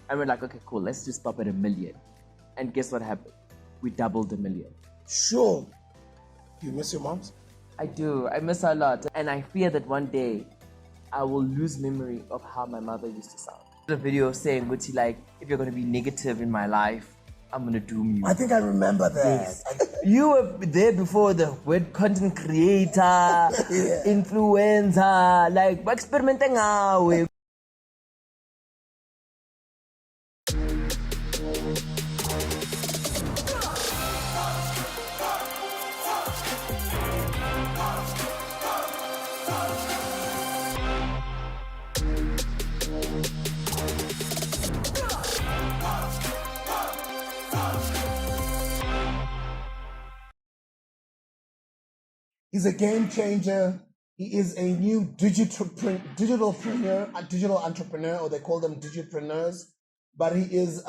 And we're like, okay, cool, let's just stop at 1 million. And guess what happened? We doubled 1 million. Sure. Do you miss your moms? I do. I miss her a lot. And I fear that one day I will lose memory of how my mother used to sound. A video saying, Gucci, like, if you're going to be negative in my life, I'm going to doom you. I think I remember that. Yes. You were there before the word content creator, influencer, like, experimenting now. He's a game changer. He is a new digital entrepreneur, or they call them digipreneurs. But he is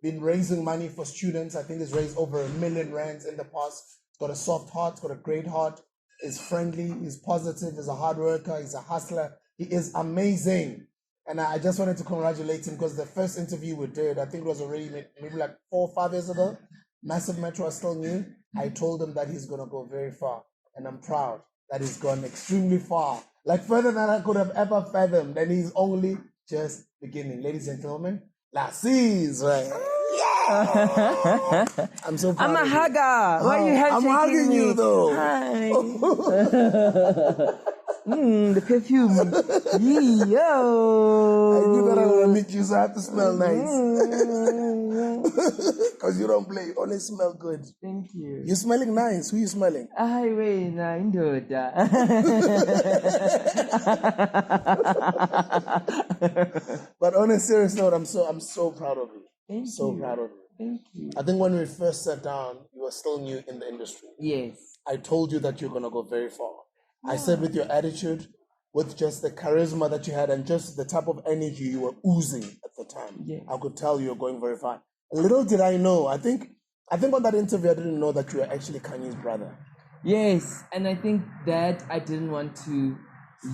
been raising money for students. I think he's raised over R1 million in the past. He's got a soft heart, he's got a great heart, is friendly, he's positive, he's a hard worker, he's a hustler. He is amazing. And I just wanted to congratulate him because the first interview we did, I think it was already maybe like 4 or 5 years ago. Massive Metro is still new. I told him that he's going to go very far. And I'm proud that he's gone extremely far. Like further than I could have ever fathomed. And he's only just beginning. Ladies and gentlemen, LASIZWE. Yeah! I'm so proud. I'm a hugger. Why are you I'm hugging me? you though. Hi. The perfume. Yo. I knew that I was going to meet you, so I have to smell nice. Because you don't play, you only smell good. Thank you. You're smelling nice. Who are you smelling? Ay, wait, indoda. But on a serious note, I'm so proud of you. Thank so you. proud of you. Thank you. I think when we first sat down, you were still new in the industry. Yes. I told you that you're going to go very far. I said with your attitude, with just the charisma that you had and just the type of energy you were oozing at the time, I could tell you were going very far. Little did I know, I think on that interview, I didn't know that you were actually Kanye's brother. Yes, and I think that I didn't want to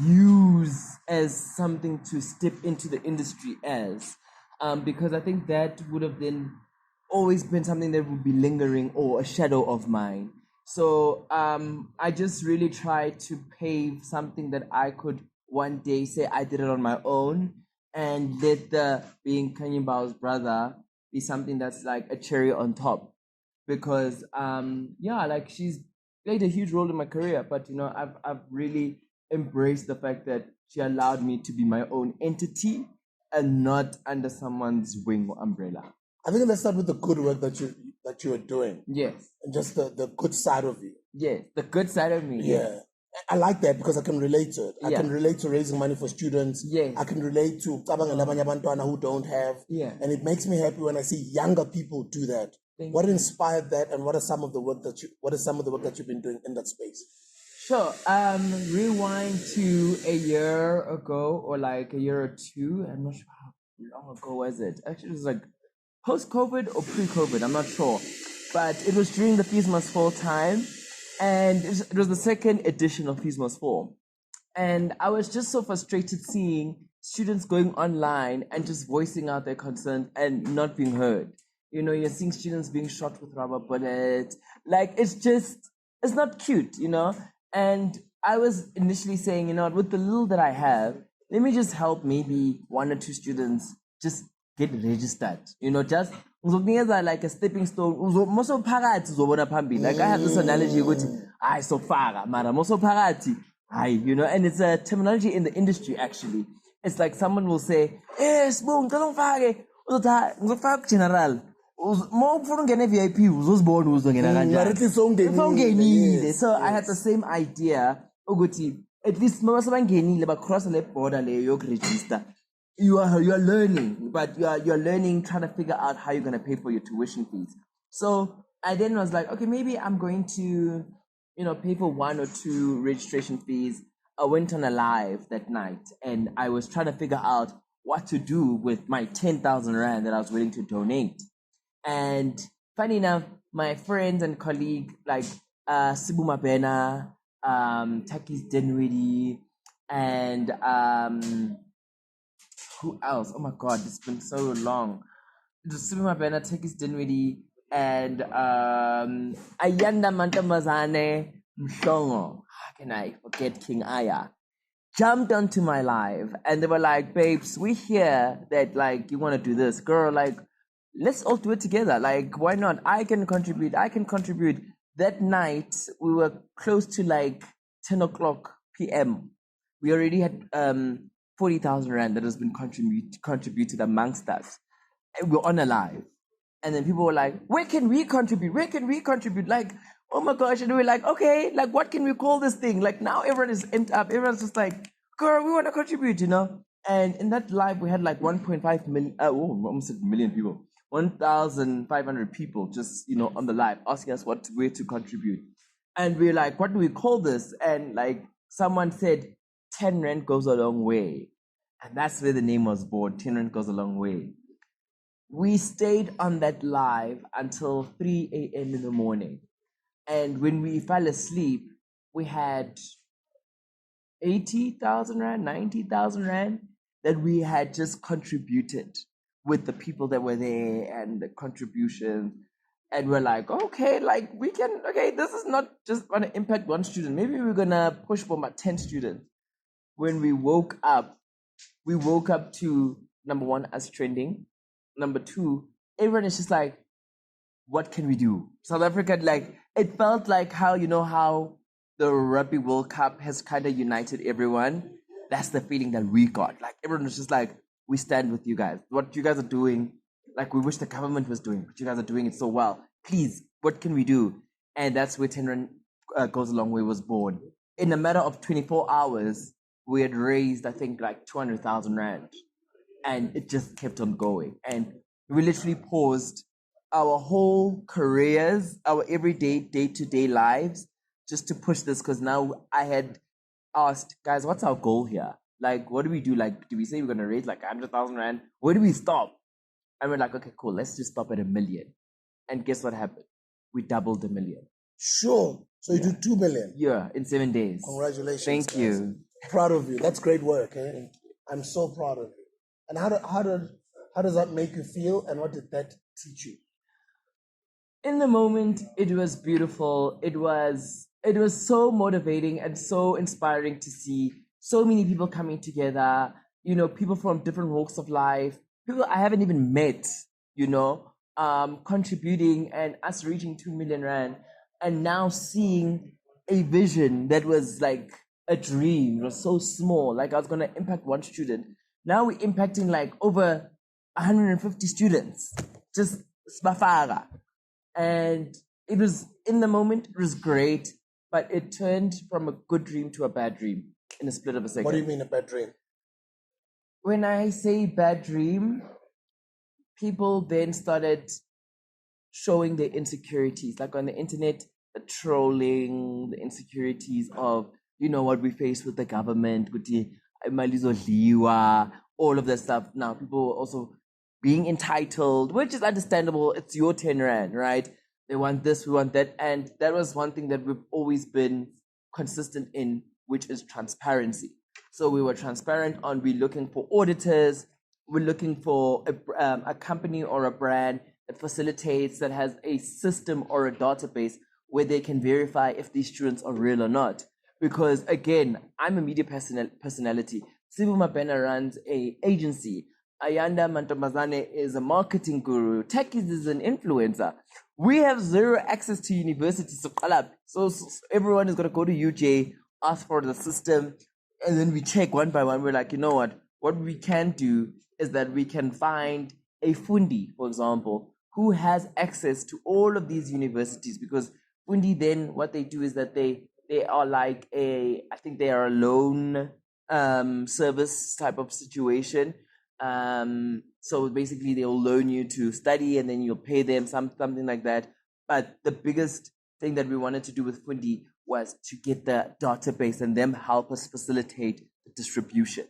use as something to step into the industry as, because I think that would have then always been something that would be lingering or a shadow of mine. So I just really tried to pave something that I could one day say I did it on my own, and let the being Kanye Bao's brother be something that's like a cherry on top. Because like she's played a huge role in my career, but you know, I've really embraced the fact that she allowed me to be my own entity and not under someone's wing or umbrella. I think let's start with the good work that you are doing. Yes. And just the good side of you. Yes, the good side of me. Yeah. Yes. I like that because I can relate to it. I can relate to raising money for students. Yes. I can relate to who don't have. Yeah. And it makes me happy when I see younger people do that. What inspired that, and what is some of the work that you've been doing in that space? Sure. Rewind to a year ago, or like a year or two. I'm not sure how long ago was it. Actually, it was like post-COVID or pre-COVID. I'm not sure, but it was during the Fees Must Fall time, and it was the second edition of Fees Must Fall, and I was just so frustrated seeing students going online and just voicing out their concerns and not being heard. You know, you're seeing students being shot with rubber bullets. Like, it's not cute, you know? And I was initially saying, you know, with the little that I have, let me just help maybe 1 or 2 students just get registered. You know, just like a stepping stone. Like, I have this analogy, so far, you know, and it's a terminology in the industry, actually. It's like someone will say, spoon, general. VIP, so I had the same idea. At least cross the border register. You are learning, but you are learning, trying to figure out how you're gonna pay for your tuition fees. So I then was like, okay, maybe I'm going to, you know, pay for 1 or 2 registration fees. I went on a live that night, and I was trying to figure out what to do with my 10,000 rand that I was willing to donate. And funny enough, my friends and colleague like Sibu Mabena, Takis Denwidi, and who else? Oh my God, it's been so long. It was Sibima Bena, Tekis Dinwiddie, and Ayanda Mantamazane Mshongo. How can I forget King Aya? Jumped onto my live and they were like, babes, we hear that like you want to do this, girl, like let's all do it together. Like, why not? I can contribute. That night we were close to like 10 o'clock PM. We already had 40,000 rand that has been contributed amongst us. And we're on a live. And then people were like, where can we contribute? Like, oh my gosh. And we're like, okay, like what can we call this thing? Like now everyone is end up, everyone's just like, girl, we want to contribute, you know? And in that live, we had like 1.5 million, almost a million people, 1,500 people just, you know, on the live asking us where to contribute. And we're like, what do we call this? And like someone said, 10 rand goes a long way. And that's where the name was born. 10 rand goes a long way. We stayed on that live until 3 a.m. in the morning. And when we fell asleep, we had 80,000 rand, 90,000 rand that we had just contributed with the people that were there and the contributions. And we're like, okay, like we can, okay, this is not just going to impact one student. Maybe we're going to push for about 10 students. When we woke up to number one, us trending. Number two, everyone is just like, what can we do? South Africa, like, it felt like how, you know, how the Rugby World Cup has kind of united everyone. That's the feeling that we got. Like, everyone was just like, we stand with you guys. What you guys are doing, like, we wish the government was doing, but you guys are doing it so well. Please, what can we do? And that's where 10 Rand Goes a Long Way was born. In a matter of 24 hours, we had raised, I think, like 200,000 Rand. And it just kept on going. And we literally paused our whole careers, our everyday, day-to-day lives, just to push this. Because now I had asked, guys, what's our goal here? Like, what do we do? Like, do we say we're going to raise like 100,000 Rand? Where do we stop? And we're like, okay, cool. Let's just stop at 1 million. And guess what happened? We doubled the 1 million. Sure. So you do 2 million? Yeah, in 7 days. Congratulations. Thank guys. you. Proud of you. That's great work. Eh? I'm so proud of you. And how does that make you feel? And what did that teach you? In the moment, it was beautiful. It was so motivating and so inspiring to see so many people coming together, you know, people from different walks of life, people I haven't even met, you know, contributing and us reaching 2 million Rand and now seeing a vision that was like a dream. It was so small, like I was going to impact one student. Now we're impacting like over 150 students, just Spafara. And it was, in the moment, it was great, but it turned from a good dream to a bad dream in a split of a second. What do you mean a bad dream? When I say bad dream, people then started showing their insecurities, like on the internet, the trolling, the insecurities of, you know, what we face with the government, with the all of that stuff. Now, people also being entitled, which is understandable. It's your 10 Rand, right? They want this, we want that. And that was one thing that we've always been consistent in, which is transparency. So we were transparent on, we're looking for auditors, we're looking for a company or a brand that facilitates, that has a system or a database where they can verify if these students are real or not. Because again, I'm a media personality. Sibuma Bena runs a agency. Ayanda Mantomazane is a marketing guru. Tekis is an influencer. We have zero access to universities. So everyone is going to go to UJ, ask for the system, and then we check one by one. We're like, you know what? What we can do is that we can find a Fundi, for example, who has access to all of these universities, because Fundi then what they do is that they are like I think they are a loan service type of situation. So basically they'll loan you to study and then you'll pay them something like that. But the biggest thing that we wanted to do with Fundi was to get the database and them help us facilitate the distribution.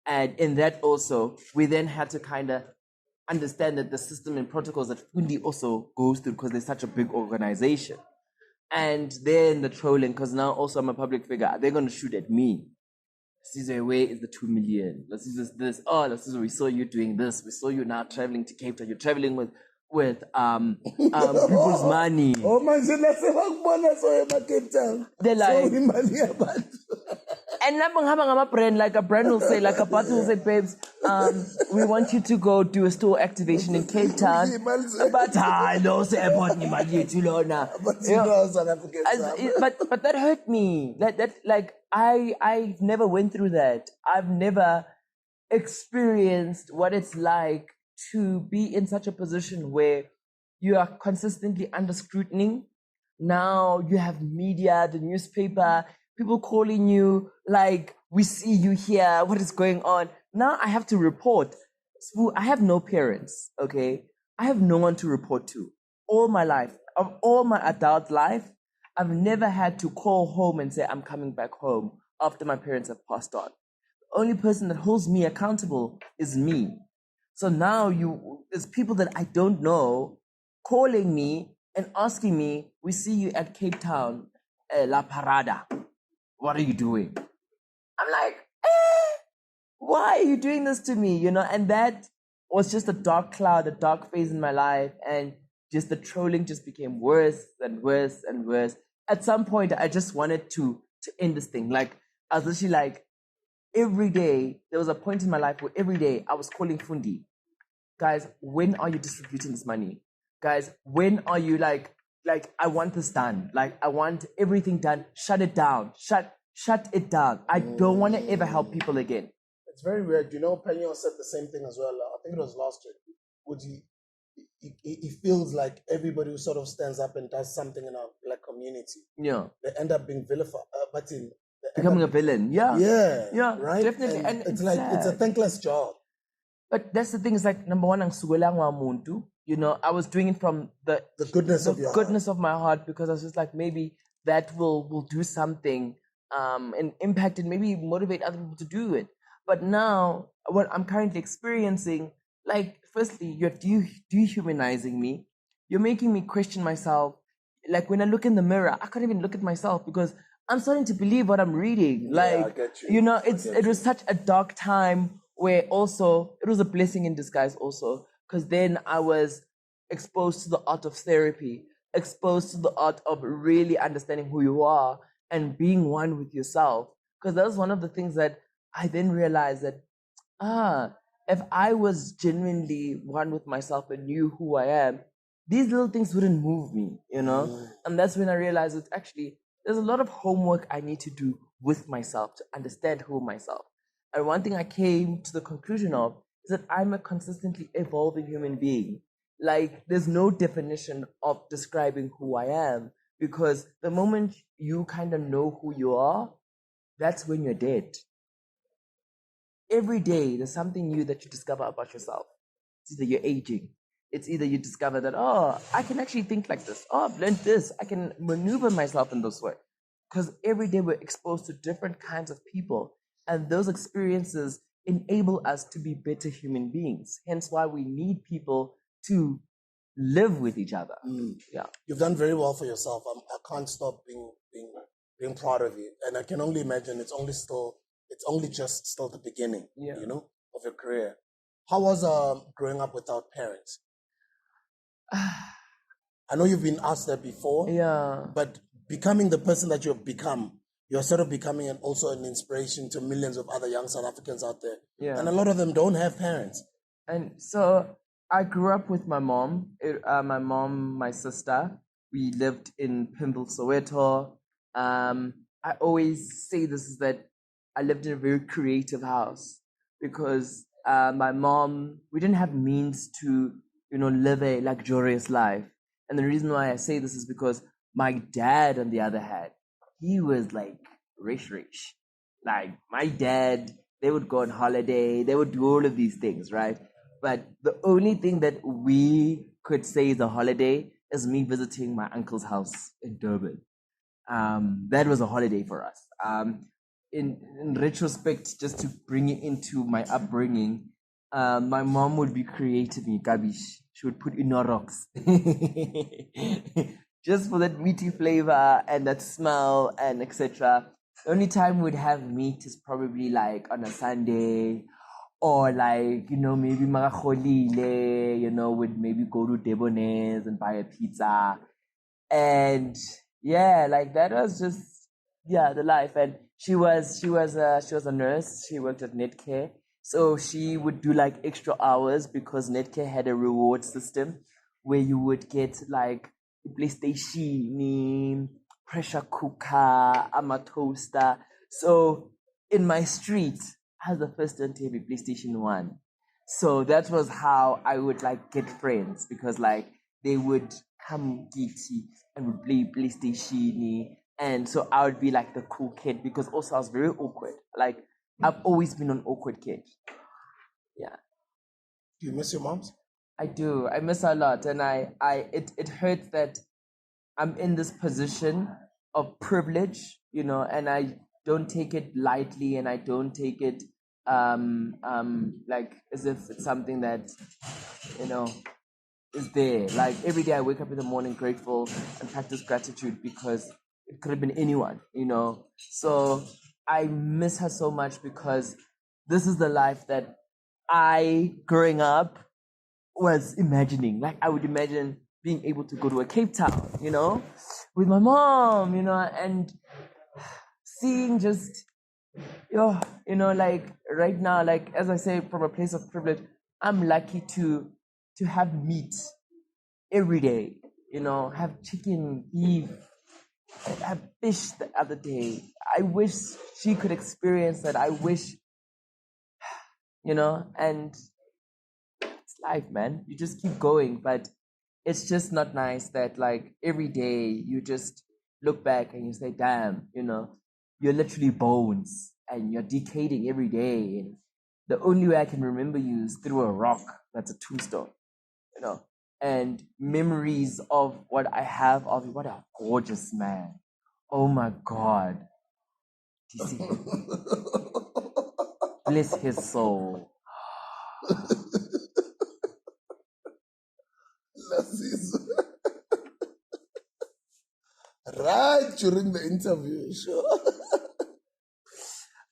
And in that also, we then had to kind of understand that the system and protocols that Fundi also goes through, because they're such a big organization. And then the trolling, because now also I'm a public figure, they're going to shoot at me. LASIZWE, where is the 2 million? LASIZWE this. Oh, LASIZWE, we saw you doing this. We saw you now traveling to Cape Town. You're traveling with people's money. Oh my goodness, Cape Town. They're like, money about. and a brand, like a brand will say, like a bottle will say, babes, we want you to go do a store activation in Cape Town. But I know say airport ni mali yethu lona. But that hurt me. That like I never went through that. I've never experienced what it's like to be in such a position where you are consistently under scrutiny. Now you have media, the newspaper, people calling you like, we see you here, what is going on? Now I have to report. I have no parents, okay? I have no one to report to. All my life, of all my adult life, I've never had to call home and say, I'm coming back home after my parents have passed on. The only person that holds me accountable is me. So now there's people that I don't know calling me and asking me, we see you at Cape Town, La Parada. What are you doing? I'm like, why are you doing this to me? You know, and that was just a dark cloud, a dark phase in my life. And just the trolling just became worse and worse and worse. At some point, I just wanted to end this thing. Like, I was literally like, every day, there was a point in my life where every day I was calling Fundi. Guys, when are you distributing this money? Guys, when are you like, I want this done. Like, I want everything done. Shut it down. Shut it down. I don't want to ever help people again. It's very weird. You know, Penyon said the same thing as well. I think it was last year. Would he feels like everybody who sort of stands up and does something in our black community, they end up being vilified, becoming a villain. Yeah, right, definitely. And it's like it's a thankless job. But that's the thing. Is like, number one, ang suwelang wa muntu. You know, I was doing it from the goodness of your goodness of my heart, because I was just like, maybe that will do something and impact and maybe motivate other people to do it. But now, what I'm currently experiencing, like, firstly, you're dehumanizing me. You're making me question myself. Like, when I look in the mirror, I can't even look at myself because I'm starting to believe what I'm reading. Like, I get you. You know, it was such a dark time where also, it was a blessing in disguise also, because then I was exposed to the art of therapy, exposed to the art of really understanding who you are and being one with yourself. Because that was one of the things that I then realized that, if I was genuinely one with myself and knew who I am, these little things wouldn't move me, you know? And that's when I realized that actually there's a lot of homework I need to do with myself to understand who myself. And one thing I came to the conclusion of is that I'm a consistently evolving human being. Like, there's no definition of describing who I am, because the moment you kind of know who you are, that's when you're dead. Every day, there's something new that you discover about yourself. It's either you're aging. It's either you discover that, I can actually think like this. I've learned this. I can maneuver myself in this way. Because every day we're exposed to different kinds of people. And those experiences enable us to be better human beings. Hence why we need people to live with each other. Yeah. You've done very well for yourself. I can't stop being proud of you. And I can only imagine it's only just still the beginning, you know, of your career. How was growing up without parents? I know you've been asked that before. But becoming the person that you've become, you're sort of becoming also an inspiration to millions of other young South Africans out there. And a lot of them don't have parents. And so I grew up with my mom. My sister. We lived in Pimble, Soweto. I always say this is that I lived in a very creative house because my mom, we didn't have means to, live a luxurious life. And the reason why I say this is because my dad, on the other hand, he was like rich. Like my dad, they would go on holiday, they would do all of these things, right? But the only thing that we could say is a holiday is me visiting my uncle's house in Durban. That was a holiday for us. In retrospect, just to bring it into my upbringing, my mom would be creative in Gabish. She would put inoroks just for that meaty flavor and that smell and etc. The only time we'd have meat is probably like on a Sunday, or like, maybe Makakholile, would maybe go to Debonair's and buy a pizza. And yeah, like that was just, yeah, the life. And she was a nurse. She worked at Netcare. So she would do like extra hours because Netcare had a reward system where you would get like PlayStation, pressure cooker, ama toaster. So in my street, I was the first one to have a PlayStation 1. So that was how I would like get friends, because like they would come gitty and would play PlayStation. And so I would be like the cool kid, because also I was very awkward. Like I've always been an awkward kid. Yeah. Do you miss your moms? I do. I miss her a lot, and it hurts that I'm in this position of privilege, and I don't take it lightly, and I don't take it like as if it's something that you know is there. Like every day I wake up in the morning grateful and practice gratitude, because it could have been anyone, So I miss her so much, because this is the life that I, growing up, was imagining. Like I would imagine being able to go to a Cape Town, with my mom, and seeing just, like right now, like as I say, from a place of privilege, I'm lucky to have meat every day, have chicken, beef, have fish the other day. I wish she could experience that. I wish, and it's life, man. You just keep going, but it's just not nice that like every day you just look back and you say, damn, you're literally bones and you're decaying every day. And the only way I can remember you is through a rock that's a tombstone, and memories of what I have of you. What a gorgeous man. Oh my God. DC. Bless his soul. LASIZWE. Right during the interview, sure.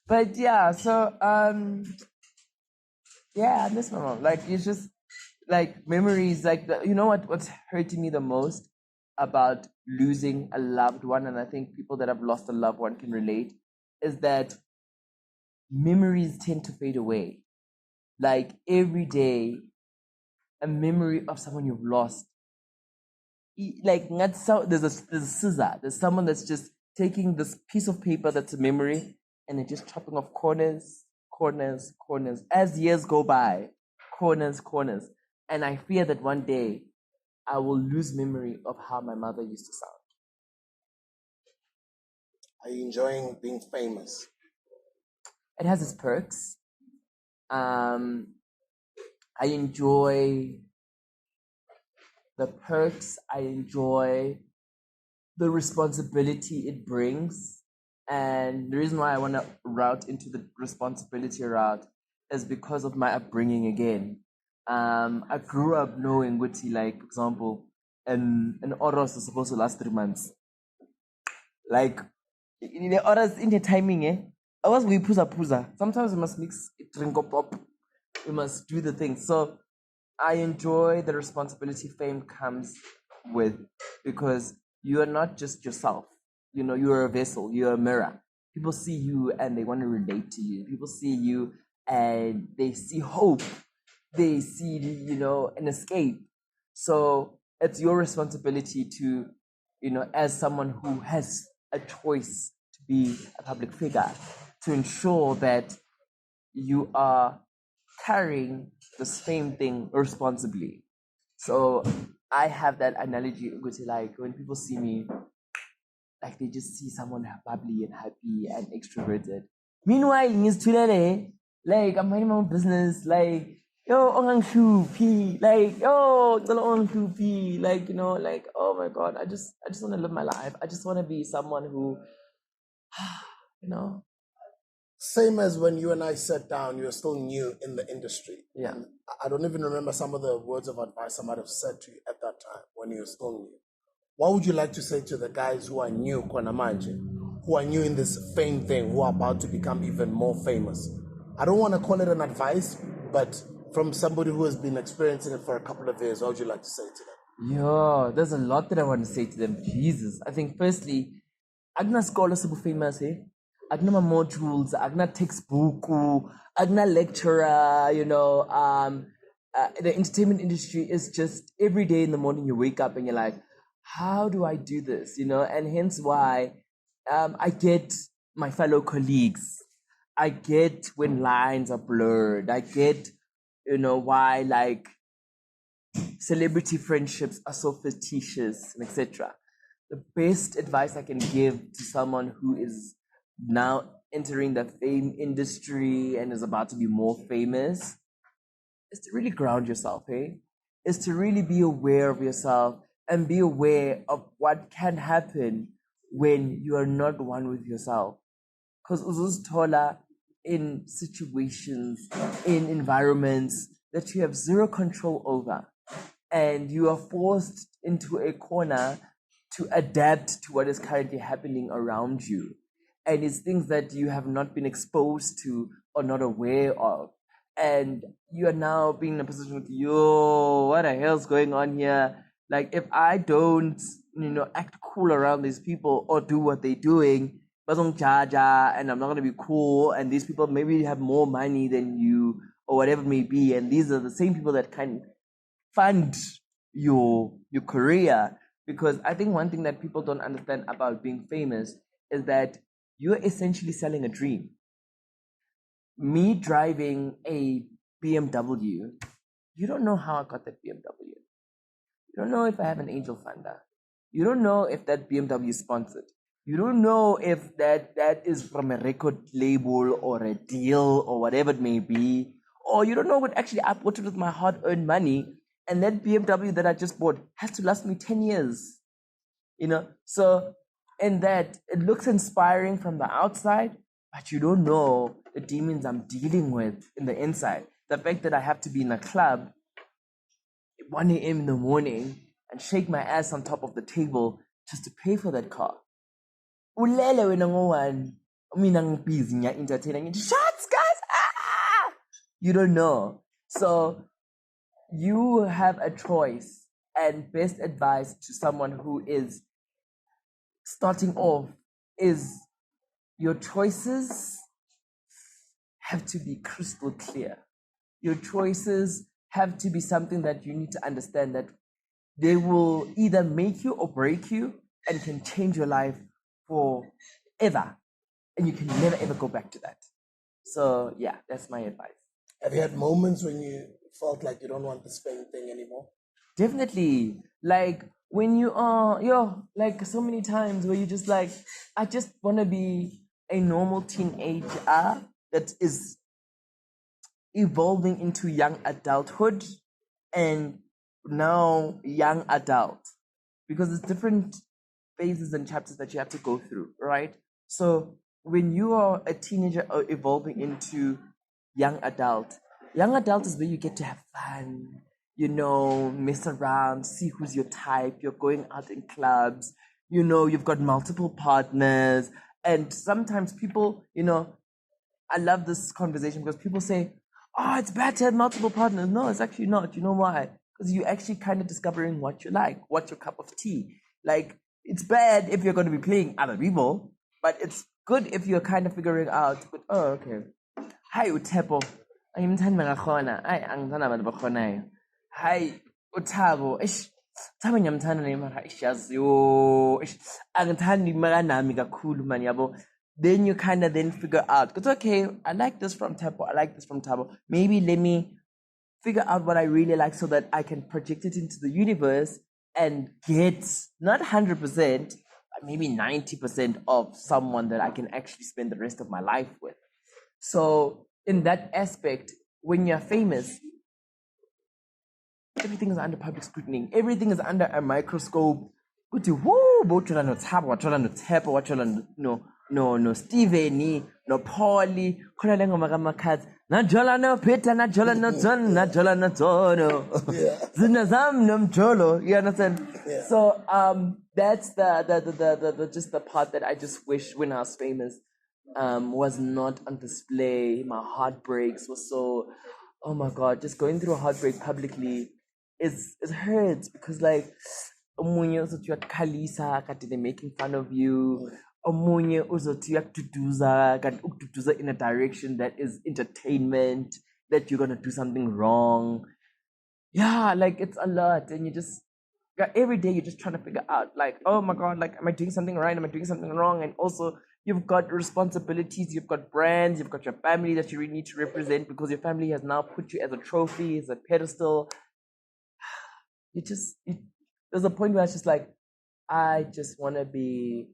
But yeah, so yeah, I miss my mom. Like it's just like memories, like what's hurting me the most about losing a loved one, and I think people that have lost a loved one can relate, is that memories tend to fade away. Like every day, a memory of someone you've lost. Like not so there's a scissor. There's someone that's just taking this piece of paper that's a memory, and they're just chopping off corners, corners, corners. As years go by, corners, corners. And I fear that one day I will lose memory of how my mother used to sound. Are you enjoying being famous? It has its perks. I enjoy the perks. I enjoy the responsibility it brings. And the reason why I want to route into the responsibility route is because of my upbringing again. I grew up knowing Guti, like, for example, an oros is supposed to last 3 months. Like, in the oros, in the timing, I was we puza. Sometimes we must mix drink up pop. We must do the thing. So I enjoy the responsibility fame comes with, because you are not just yourself. You're a vessel, you're a mirror. People see you and they want to relate to you. People see you and they see hope. They see, an escape. So it's your responsibility to, as someone who has a choice to be a public figure, to ensure that you are carrying the same thing responsibly. So I have that analogy, like when people see me, like they just see someone bubbly and happy and extroverted. Meanwhile, in his Twitter, like I'm minding my own business, like yo, ongang shupi, like yo, ongang shupi, like like oh my god, I just want to live my life. I just want to be someone who, you know, Same as when you and I sat down, you were still new in the industry. yeah. And I don't even remember some of the words of advice I might have said to you at that time when you were still new. What would you like to say to the guys who are new, Kwanamanje, who are new in this fame thing, who are about to become even more famous? I don't want to call it an advice, but from somebody who has been experiencing it for a couple of years, what would you like to say to them? Yeah, there's a lot that I want to say to them. Jesus. I think firstly, agna scholar super famous, eh? Agna ma modules, agna textbook, agna lecturer, the entertainment industry is just every day in the morning you wake up and you're like, how do I do this? And hence why I get my fellow colleagues. I get when lines are blurred. I get, why like celebrity friendships are so fictitious and etc. The best advice I can give to someone who is now entering the fame industry and is about to be more famous is to really ground yourself, Is to really be aware of yourself and be aware of what can happen when you are not one with yourself. Because uzuzithola in situations, in environments that you have zero control over, and you are forced into a corner to adapt to what is currently happening around you. And it's things that you have not been exposed to or not aware of. And you are now being in a position with, yo, what the hell's going on here? Like, if I don't, act cool around these people or do what they're doing, and I'm not going to be cool, and these people maybe have more money than you or whatever it may be, and these are the same people that can fund your career. Because I think one thing that people don't understand about being famous is that you're essentially selling a dream. Me driving a BMW, you don't know how I got that BMW. You don't know if I have an angel funder. You don't know if that BMW is sponsored. You don't know if that is from a record label or a deal or whatever it may be. Or you don't know what actually I bought it with my hard-earned money, and that BMW that I just bought has to last me 10 years. So in that, it looks inspiring from the outside, but you don't know the demons I'm dealing with in the inside. The fact that I have to be in a club at 1 a.m. in the morning and shake my ass on top of the table just to pay for that car. Ulele wena ngowan, mina ngibhizi nya entertainer ngithi shots guys. You don't know. So you have a choice, and best advice to someone who is starting off is your choices have to be crystal clear. Your choices have to be something that you need to understand that they will either make you or break you and can change your life forever. And you can never ever go back to that. So yeah, that's my advice. Have you had moments when you felt like you don't want this fame thing anymore? Definitely. Like when you are, like so many times where you just like, I just want to be a normal teenager that is evolving into young adulthood and now young adult, because it's different phases and chapters that you have to go through, right? So when you are a teenager or evolving into young adult is where you get to have fun, mess around, see who's your type, you're going out in clubs, you've got multiple partners. And sometimes people, I love this conversation because people say, oh, it's bad to have multiple partners. No, it's actually not. You know why? Because you're actually kind of discovering what you like, what's your cup of tea. Like, it's bad if you're going to be playing other people, but it's good if you're kind of figuring out, oh, okay. Hi, Utepo. Angimthandi bangakhona. Ay, angithanda abantu bakhonayo. Hi, uThabo. Thabo ngiyamthanda naye mara yazi yo. Angithandi makanami kakhulu man yabo. Then you kind of then figure out, because okay, I like this from Tepo, I like this from Tabo. Maybe let me figure out what I really like so that I can project it into the universe and get not 100%, but maybe 90% of someone that I can actually spend the rest of my life with. So in that aspect, when you're famous, everything is under public scrutiny. Everything is under a microscope. Uthi woo, botshola no Thabo, watshola no Tepo, watshola no Steven, no Polly, khona le ngoma kaMakhadzi, najola no Peter, najola no John, najola no Tono. Zina zam nomjolo. You understand? Yeah. So that's the just the part that I just wish when I was famous was not on display. My heartbreaks were so, oh my god, just going through a heartbreak publicly it hurts because like omunye uzothi uyakukhalisa kanti they're making fun of you. Omunye uzothi uyakududuza kanti ukududuza in a direction that is entertainment, that you're gonna do something wrong. Yeah, like it's a lot, and you just every day you're just trying to figure out like, oh my god, like am I doing something right, am I doing something wrong? And also you've got responsibilities, you've got brands, you've got your family that you really need to represent because your family has now put you as a trophy, as a pedestal. There's a point where it's just like, I just want to be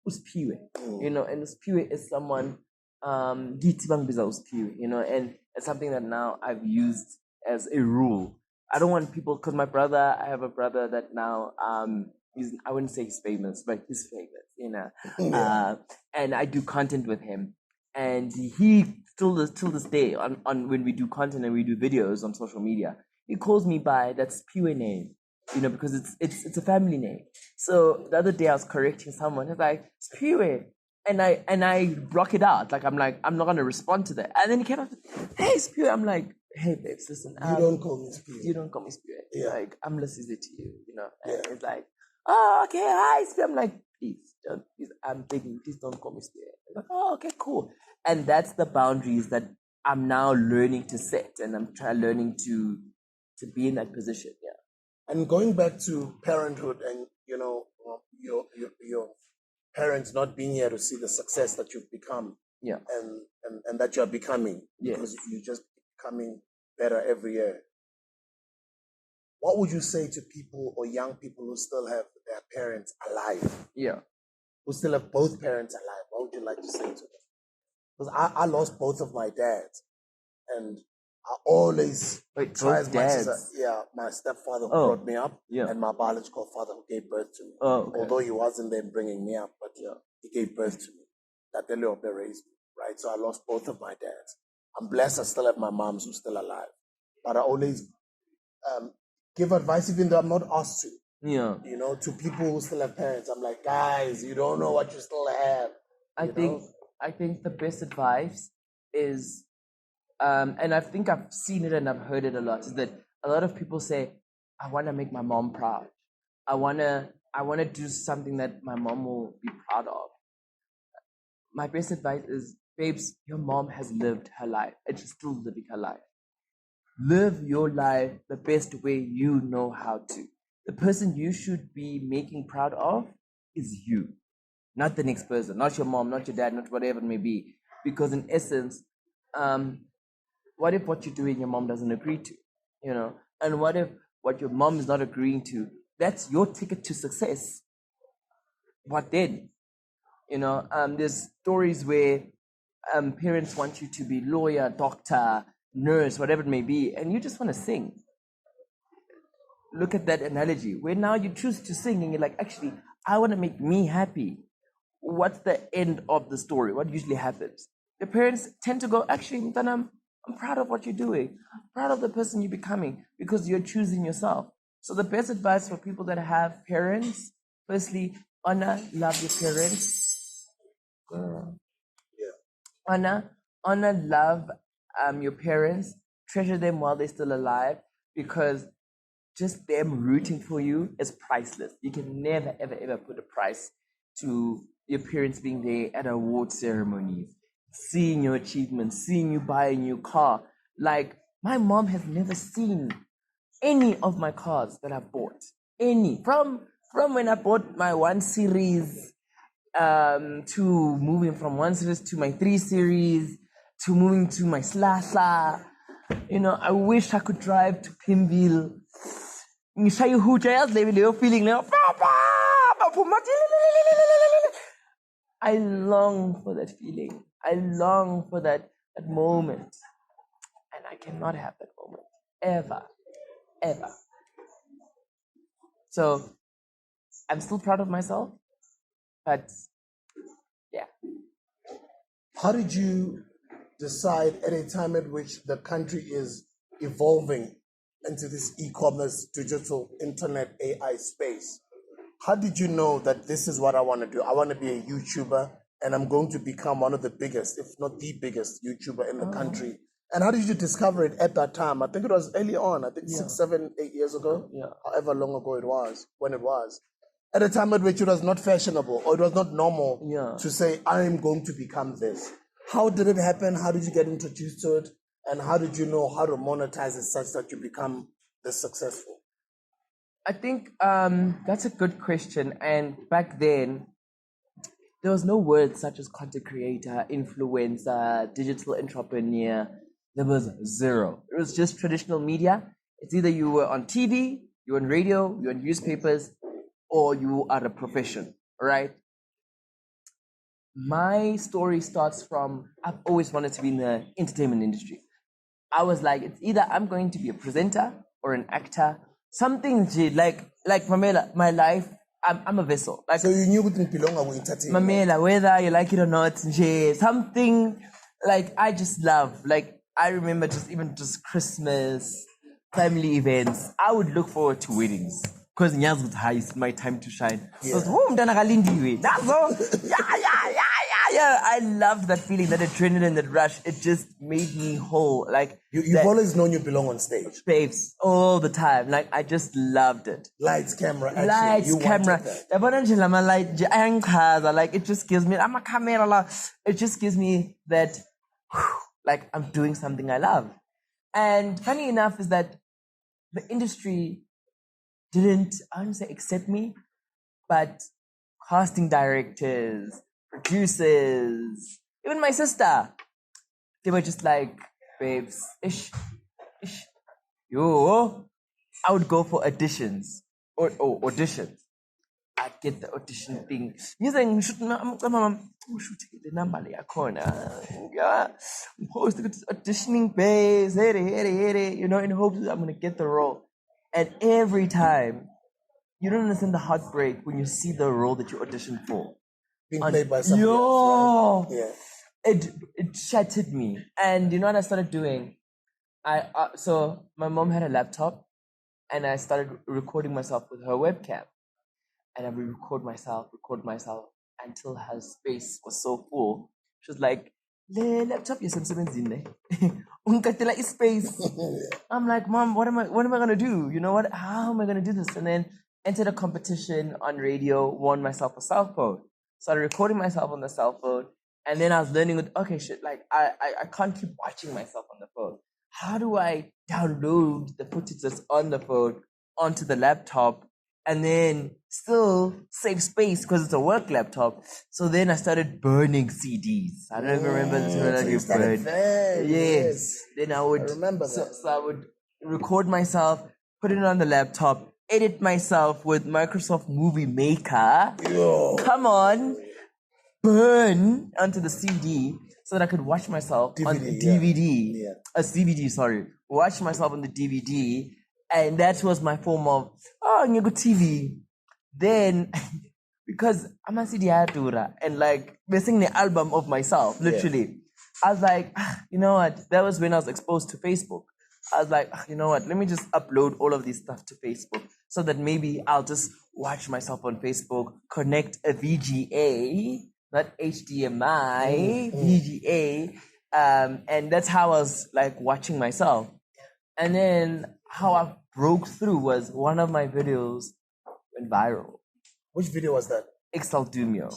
uSphiwe, you know, and uSphiwe is someone githi bangibiza uSphiwe, you know, and it's something that now I've used as a rule. I don't want people, because I have a brother that now I wouldn't say he's famous, but he's famous, you know. And I do content with him, and he till this day on when we do content and we do videos on social media, he calls me by that Spiwe name, you know, because it's a family name. So the other day I was correcting someone, he's like Spiwe, and I block it out, like I'm not gonna respond to that, and then he came up, hey Spiwe, I'm like, hey babes, listen, you don't call me Spiwe. You don't call me Spiwe. Yeah. Like I'm LASIZWE to you, you know. And it's like, oh okay, hi Spiwe. I'm like, please, I'm begging, please don't call me Spiwe. Like, oh okay, cool. And that's the boundaries that I'm now learning to set, and I'm learning to be in that position. Yeah. And going back to parenthood, and you know, your parents not being here to see the success that you've become, yeah, and that you're becoming, because you just becoming better every year. What would you say to people or young people who still have their parents alive? Yeah. Who still have both parents alive? What would you like to say to them? Because I lost both of my dads, and I always try as much as my stepfather who brought me up, and my biological father who gave birth to me. Although he wasn't there bringing me up, but he gave birth to me. That they raised me, right? So I lost both of my dads. I'm blessed I still have my moms who's still alive. But I always give advice, even though I'm not asked to. Yeah. You know, to people who still have parents. I'm like, guys, you don't know what you still have. I think the best advice is, and I think I've seen it and I've heard it a lot, is that a lot of people say, I want to make my mom proud. I want to do something that my mom will be proud of. My best advice is, babes, your mom has lived her life and she's still living her life. Live your life the best way you know how to. The person you should be making proud of is you, not the next person, not your mom, not your dad, not whatever it may be. Because in essence, what if what you're doing your mom doesn't agree to, you know? And what if what your mom is not agreeing to, that's your ticket to success? What then? You know, there's stories where parents want you to be lawyer, doctor, nurse, whatever it may be, and you just want to sing. Look at that analogy, where now you choose to sing and you're like, actually, I want to make me happy. What's the end of the story? What usually happens? The parents tend to go, actually, I'm proud of what you're doing. I'm proud of the person you're becoming because you're choosing yourself. So the best advice for people that have parents, firstly, honor, love your parents. Honor, love your parents. Treasure them while they're still alive, because just them rooting for you is priceless. You can never, ever, ever put a price to your parents being there at award ceremonies, seeing your achievements, seeing you buy a new car. Like, my mom has never seen any of my cars that I've bought. Any. From when I bought my 1 Series, to moving from 1 Series to my 3 Series, to moving to my Slasa. You know, I wish I could drive to Pimville. Feeling I long for that feeling. I long for that moment. And I cannot have that moment. Ever. Ever. So I'm still proud of myself. But yeah. How did you decide at a time at which the country is evolving into this e-commerce, digital, internet, AI space? How did you know that this is what I want to do? I want to be a YouTuber and I'm going to become one of the biggest, if not the biggest YouTuber in the country. And how did you discover it at that time? I think it was early on, I think 6, 7, 8 years ago, however long ago it was, when it was. At a time at which it was not fashionable or it was not normal to say, I am going to become this. How did it happen? How did you get introduced to it? And how did you know how to monetize it such that you become this successful? I think that's a good question. And back then, there was no words such as content creator, influencer, digital entrepreneur. There was zero. It was just traditional media. It's either you were on TV, you were on radio, you were on newspapers, or you are a profession, right? My story starts from, I've always wanted to be in the entertainment industry. I was like, it's either I'm going to be a presenter or an actor, something like Mamela, my life, I'm a vessel. Like, so you knew what Peloeahae were entertaining. Mamela, whether you like it or not, something like I just love. Like I remember just Christmas, family events. I would look forward to weddings because Nya's high is my time to shine. Because yeah, I loved that feeling, that adrenaline, that rush. It just made me whole. Like you've always known you belong on stage. Babes, all the time. Like I just loved it. Lights, camera, action. Lights, camera. Like it just gives me, I'm a camera. It just gives me that, like I'm doing something I love. And funny enough is that the industry didn't, I wouldn't say accept me, but casting directors, producers, even my sister, they were just like, babes, ish. Yo, I would go for auditions or auditions. I'd get the audition thing. I'm shooting the number auditioning base, in hopes that I'm gonna get the role. And every time, you don't understand the heartbreak when you see the role that you auditioned for being played by somebody else, right? Yeah. It shattered me. And you know what I started doing? So my mom had a laptop, and I started recording myself with her webcam. And I would record myself until her space was so full. She was like, "Le laptop yasemsebenzini ne. Ungikatela ispace." I'm like, "Mom, what am I gonna do? You know what? How am I gonna do this?" And then entered a competition on radio, won myself a cell phone. Started recording myself on the cell phone. And then I was learning with, okay, shit, like I can't keep watching myself on the phone. How do I download the footage that's on the phone onto the laptop and then still save space because it's a work laptop? So then I started burning CDs. I don't even remember this when I started there. Yes. Then I remember that. So I would record myself, put it on the laptop, edit myself with Microsoft Movie Maker. Yo. Come on. Burn onto the CD so that I could watch myself on the DVD. Yeah. A DVD, sorry. Watch myself on the DVD. And that was my form of, Nyugu TV. Then, because I'm a CD Adura and like missing the album of myself, literally. I was like, you know what? That was when I was exposed to Facebook. I was like, you know what? Let me just upload all of this stuff to Facebook so that maybe I'll just watch myself on Facebook, connect a VGA, not HDMI, VGA. And that's how I was like watching myself. And then how I broke through was one of my videos went viral. Which video was that? Exaldumio,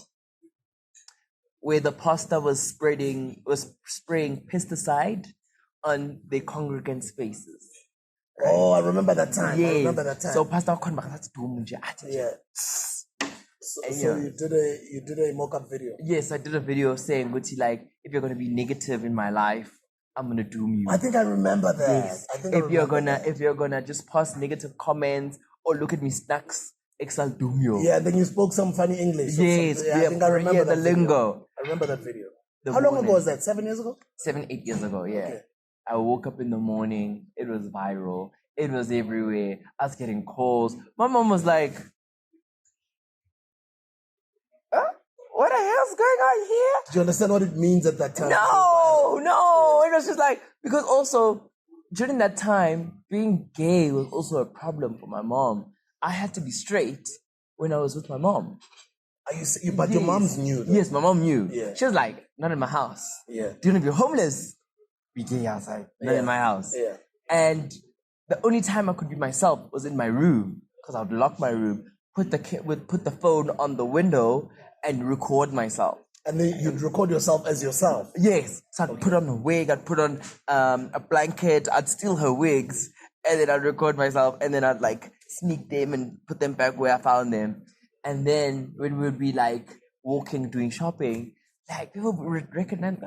where the pastor was spraying pesticide on the congregants' faces. Right? Oh, I remember that time. Yes. I remember that time. So Pastor that's yeah. So you did a mock-up video. Yes, I did a video saying, "Gucci, like if you're gonna be negative in my life, I'm gonna doom you." I think I remember that. Yes. If you're gonna just post negative comments or look at me snacks, I'll doom you. Yeah, then you spoke some funny English. Yes, I think I remember the lingo. Video. I remember that video. How long ago was that? 7 years ago? 8 years ago, yeah. Okay. I woke up in the morning, it was viral, it was everywhere. I was getting calls. My mom was like, what the hell's going on here? Do you understand what it means at that time? No. It was just like, because also during that time, being gay was also a problem for my mom. I had to be straight when I was with my mom. But your mom's knew, though. Yes, my mom knew. Yeah. She was like, not in my house. Yeah. Do you want to be homeless? Be gay outside, not in my house. Yeah. And the only time I could be myself was in my room, because I would lock my room, put the phone on the window, and record myself. And then you'd record yourself as yourself. Yes. So I'd put on a wig, I'd put on a blanket, I'd steal her wigs, and then I'd record myself, and then I'd like sneak them and put them back where I found them. And then when we would be like walking, doing shopping, like people would recognize,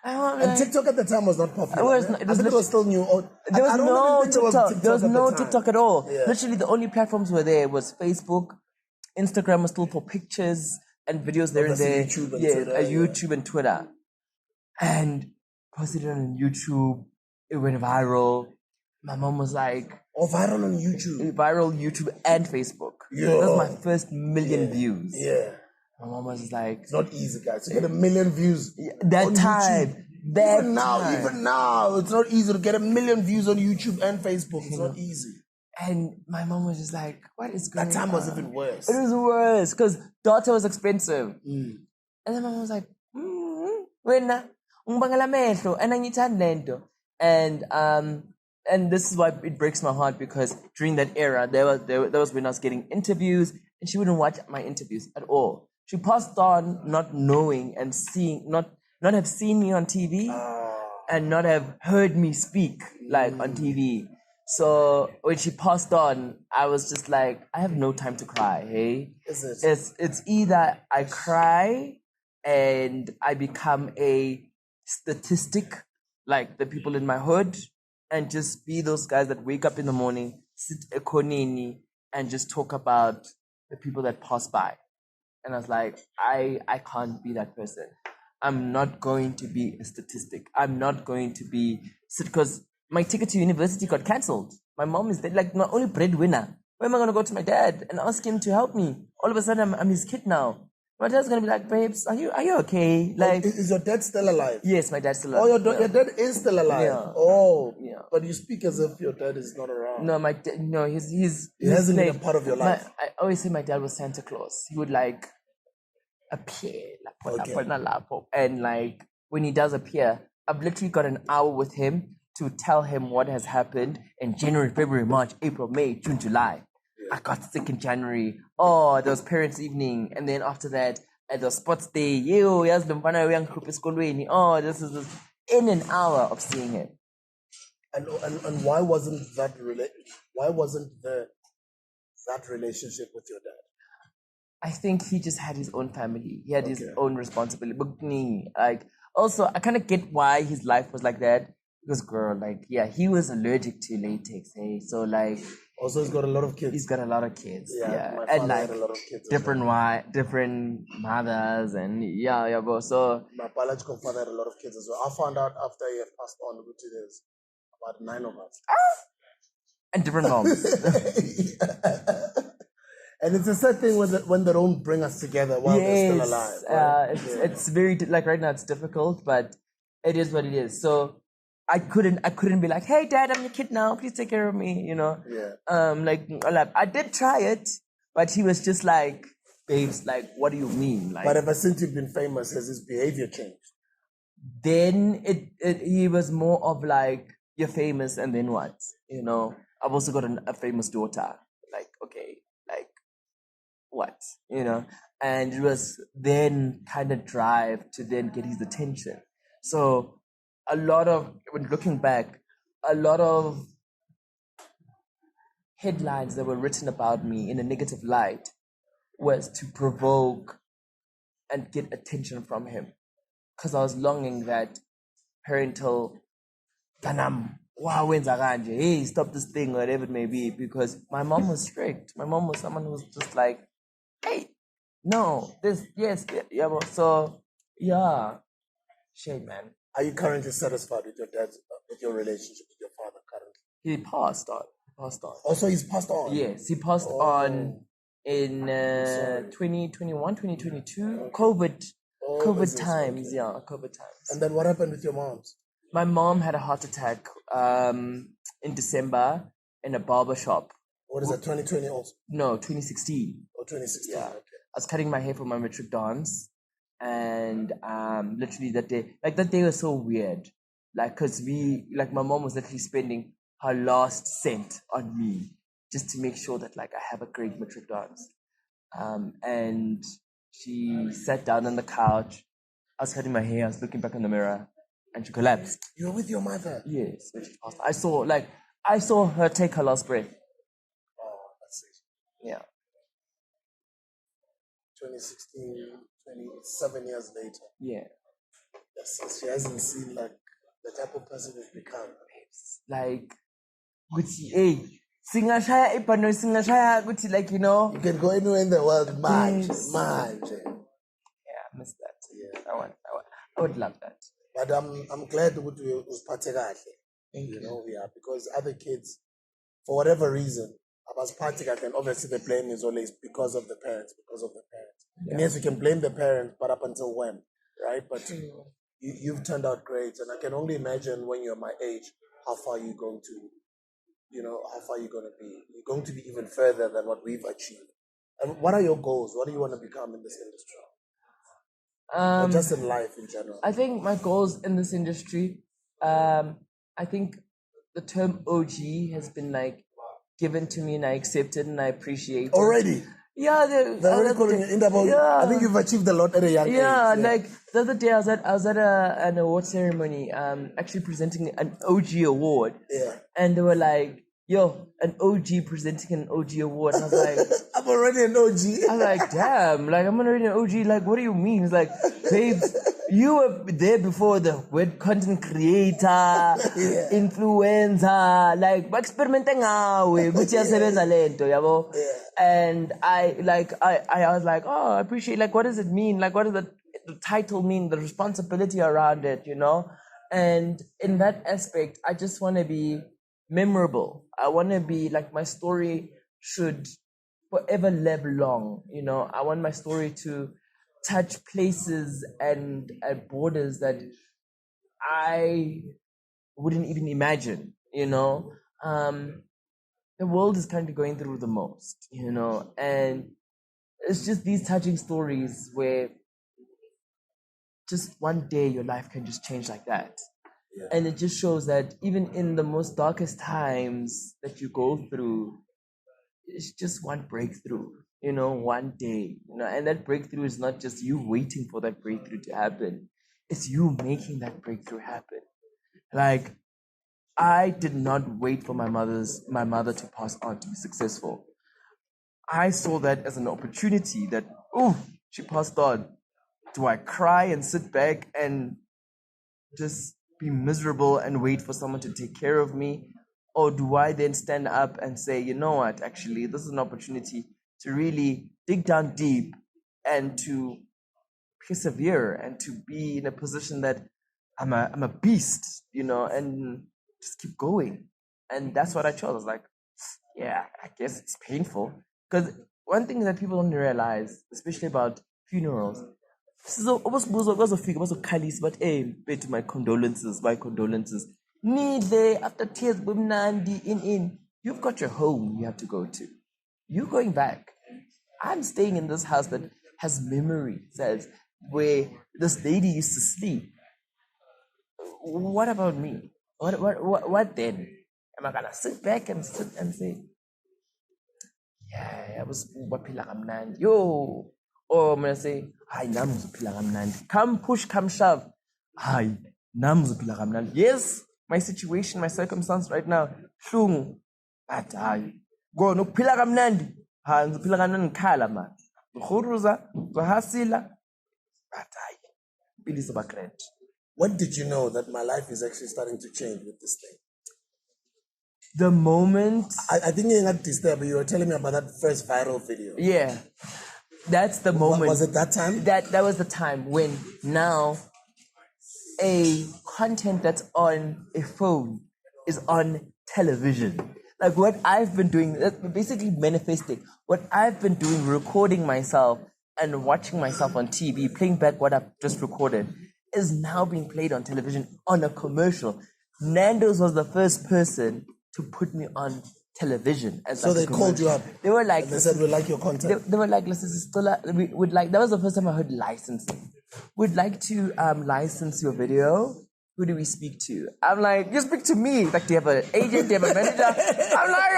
And TikTok at the time was not popular. It was still new. There was no TikTok. There was at no the time. TikTok at all. Yeah. Literally, the only platforms were there was Facebook, Instagram was still for pictures and videos there and there. YouTube and Twitter, YouTube and Twitter. And posted it on YouTube. It went viral. My mom was like, viral on YouTube. Viral YouTube and Facebook. Yeah. That was my first million views. Yeah. My mom was like, it's not easy, guys. To get 1 million views. That time. Even now, it's not easy to get 1 million views on YouTube and Facebook. It's not easy. And my mom was just like, what is going on? That time was even worse. It was worse because data was expensive. And then my mom was like, wena, ungibangela amehlo, and angithandi lento. And this is why it breaks my heart, because during that era, there was when I was getting interviews, and she wouldn't watch my interviews at all. She passed on not knowing and seeing, not have seen me on TV and not have heard me speak like on TV. So when she passed on, I was just like, I have no time to cry, hey? Is it? It's either I cry and I become a statistic like the people in my hood, and just be those guys that wake up in the morning, sit ekonini, and just talk about the people that pass by. And I was like, I can't be that person. I'm not going to be a statistic. I'm not going to be, because my ticket to university got cancelled. My mom is dead, like my only breadwinner. Where am I going to go to my dad and ask him to help me? All of a sudden, I'm his kid now. My dad's going to be like, babes, are you okay? Like, is your dad still alive? Yes, my dad's still alive. Oh, your dad is still alive? Yeah. Oh, yeah. But you speak as if your dad is not around. No, he hasn't been a part of your life. I always say my dad was Santa Claus. He would like appear, and like when he does appear, I've literally got an hour with him to tell him what has happened in January, February, March, April, May, June, July. I got sick in January. Oh, there was parents' evening, and then after that, at the sports day, oh, this is in an hour of seeing it. And why wasn't that that relationship with your dad? I think he just had his own family. He had his own responsibility. Like, also, I kind of get why his life was like that. Because, girl, like, yeah, he was allergic to latex, hey? So, like... Also, he's got a lot of kids. He's got a lot of kids, yeah. My and, father like, had a lot of kids different mothers, and, bro. So... My biological father had a lot of kids as well. I found out after he had passed on, which is about 9 of us. And different moms. And it's a sad thing when they don't bring us together while they're still alive. Right? It's very, like, right now it's difficult, but it is what it is. So I couldn't be like, hey, Dad, I'm your kid now. Please take care of me, Yeah. Like, I did try it, but he was just like, babes, like, what do you mean? Like, but ever since you've been famous, has his behavior changed? Then he was more of like, you're famous, and then what? I've also got a famous daughter. Like, okay, like, what? And it was then kind of drive to then get his attention. So when looking back, a lot of headlines that were written about me in a negative light was to provoke and get attention from him. Because I was longing that parental, hey, stop this thing, whatever it may be. Because my mom was strict. My mom was someone who was just like, hey, no, this, yes, yeah. So, yeah, shame, man. Are you currently satisfied with your relationship with your father currently? He passed on. Also, he's passed on? Yes, he passed on in Sorry. 2021, 2022. COVID is this? times, Okay. yeah, COVID times. And then what happened with your moms? My mom had a heart attack in December in a barber shop. What is that, 2020 also? No, 2016. Or 2016? Yeah. Okay. I was cutting my hair for my matric dance, and literally that day was so weird, like, cause my mom was literally spending her last cent on me just to make sure that like I have a great matric dance, and she sat down on the couch. I was cutting my hair. I was looking back in the mirror, and she collapsed. You were with your mother? Yes, when she passed. I saw her take her last breath. Oh, that's it. Yeah. 2016, 27 years later. Yeah. Yes, she hasn't seen like the type of person you've become. Like, Gucci, hey, singashaya ipano singashaya Gucci, like, you know. You can go anywhere in the world, manje, Yes. manje. Yeah, I miss that. Yeah. I would love that. But I'm glad that you was kahle. Thank You you. know, yeah, because other kids, for whatever reason, about kahle, and obviously the blame is always because of the parents. Yeah. And yes, you can blame the parents, but up until when, right? But you've turned out great, and I can only imagine when you're my age, how far you're going to, how far you're going to be. You're going to be even further than what we've achieved. And what are your goals? What do you want to become in this industry? Or just in life in general? I think my goals in this industry, I think the term OG has been like given to me and I accept it and I appreciate it. Already? Yeah, They're already calling you in about. Yeah. I think you've achieved a lot at a young age. Yeah, like the other day I was at an award ceremony, actually presenting an OG award. Yeah. And they were like, yo, an OG presenting an OG award. And I was like, I'm already an OG. I was like, damn, like I'm already an OG. Like, what do you mean? It's like, babes, you were there before the web content creator, influencer, like experimenting ngawe, ukuthi yasebenza lento, yabo. And I was like, oh, I appreciate, like, what does it mean? Like, what does the title mean? The responsibility around it, you know? And in that aspect, I just want to be memorable. I want to be like, my story should forever live long, you know. I want my story to touch places and borders that I wouldn't even imagine, you know. The world is currently going through the most, you know, and it's just these touching stories where just one day your life can just change like that. Yeah. And it just shows that even in the most darkest times that you go through, it's just one breakthrough, you know, one day, you know, and that breakthrough is not just you waiting for that breakthrough to happen. It's you making that breakthrough happen. Like, I did not wait for my mother to pass on to be successful. I saw that as an opportunity that, oh, she passed on. Do I cry and sit back and just be miserable and wait for someone to take care of me? Or do I then stand up and say, you know what, actually, this is an opportunity to really dig down deep and to persevere and to be in a position that I'm a beast, you know, and just keep going. And that's what I chose. I was like, yeah, I guess it's painful. Because one thing that people don't realize, especially about funerals, so but hey, my condolences. Need there after tears, in. You've got your home you have to go to. You're going back. I'm staying in this house that has memories, where this lady used to sleep. What about me? What then? Am I gonna sit back and say, yeah, I was baphila kamnandi. Yo, or I'm gonna say, hi, nami ngizophila kamnandi. Come push, come shove. Hi, nami ngizophila kamnandi. Yes, my situation, my circumstance right now, hlungu. But hi, go nokuphila kamnandi. Ha, ngizophila kamnandi ngikhala man. Ngikhuruza, ngizohasila. But hi, impilo izoba great. When did you know that my life is actually starting to change with this thing? The moment... I think you're not disturbed, but you were telling me about that first viral video. Yeah. That's the moment. Was it that time? That was the time when now a content that's on a phone is on television. Like what I've been doing, basically manifesting. What I've been doing, recording myself and watching myself on TV, playing back what I've just recorded, is now being played on television on a commercial. Nando's was the first person to put me on television as So like they called you up. They were like, They said we like your content. they were like, we would like. That was the first time I heard licensing. We'd like to license your video. Who do we speak to? I'm like, you speak to me. Like, do you have an agent? Do you have a manager? I'm like,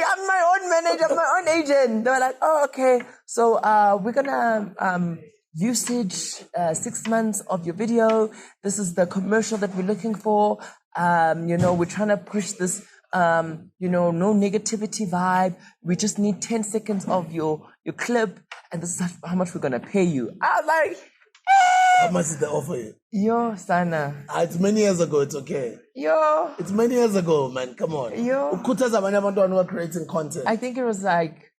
I'm my own manager, I'm my own agent. They were like, oh, okay. So we're gonna usage 6 months of your video. This is the commercial that we're looking for. We're trying to push this. No negativity vibe. We just need 10 seconds of your clip, and this is how much we're gonna pay you. I was like, How much did they offer you? yo, Sana. It's many years ago, it's okay. Yo. It's many years ago, man. Come on. Yo. Ukhuthaza abanye abantwana who are creating content. I think it was like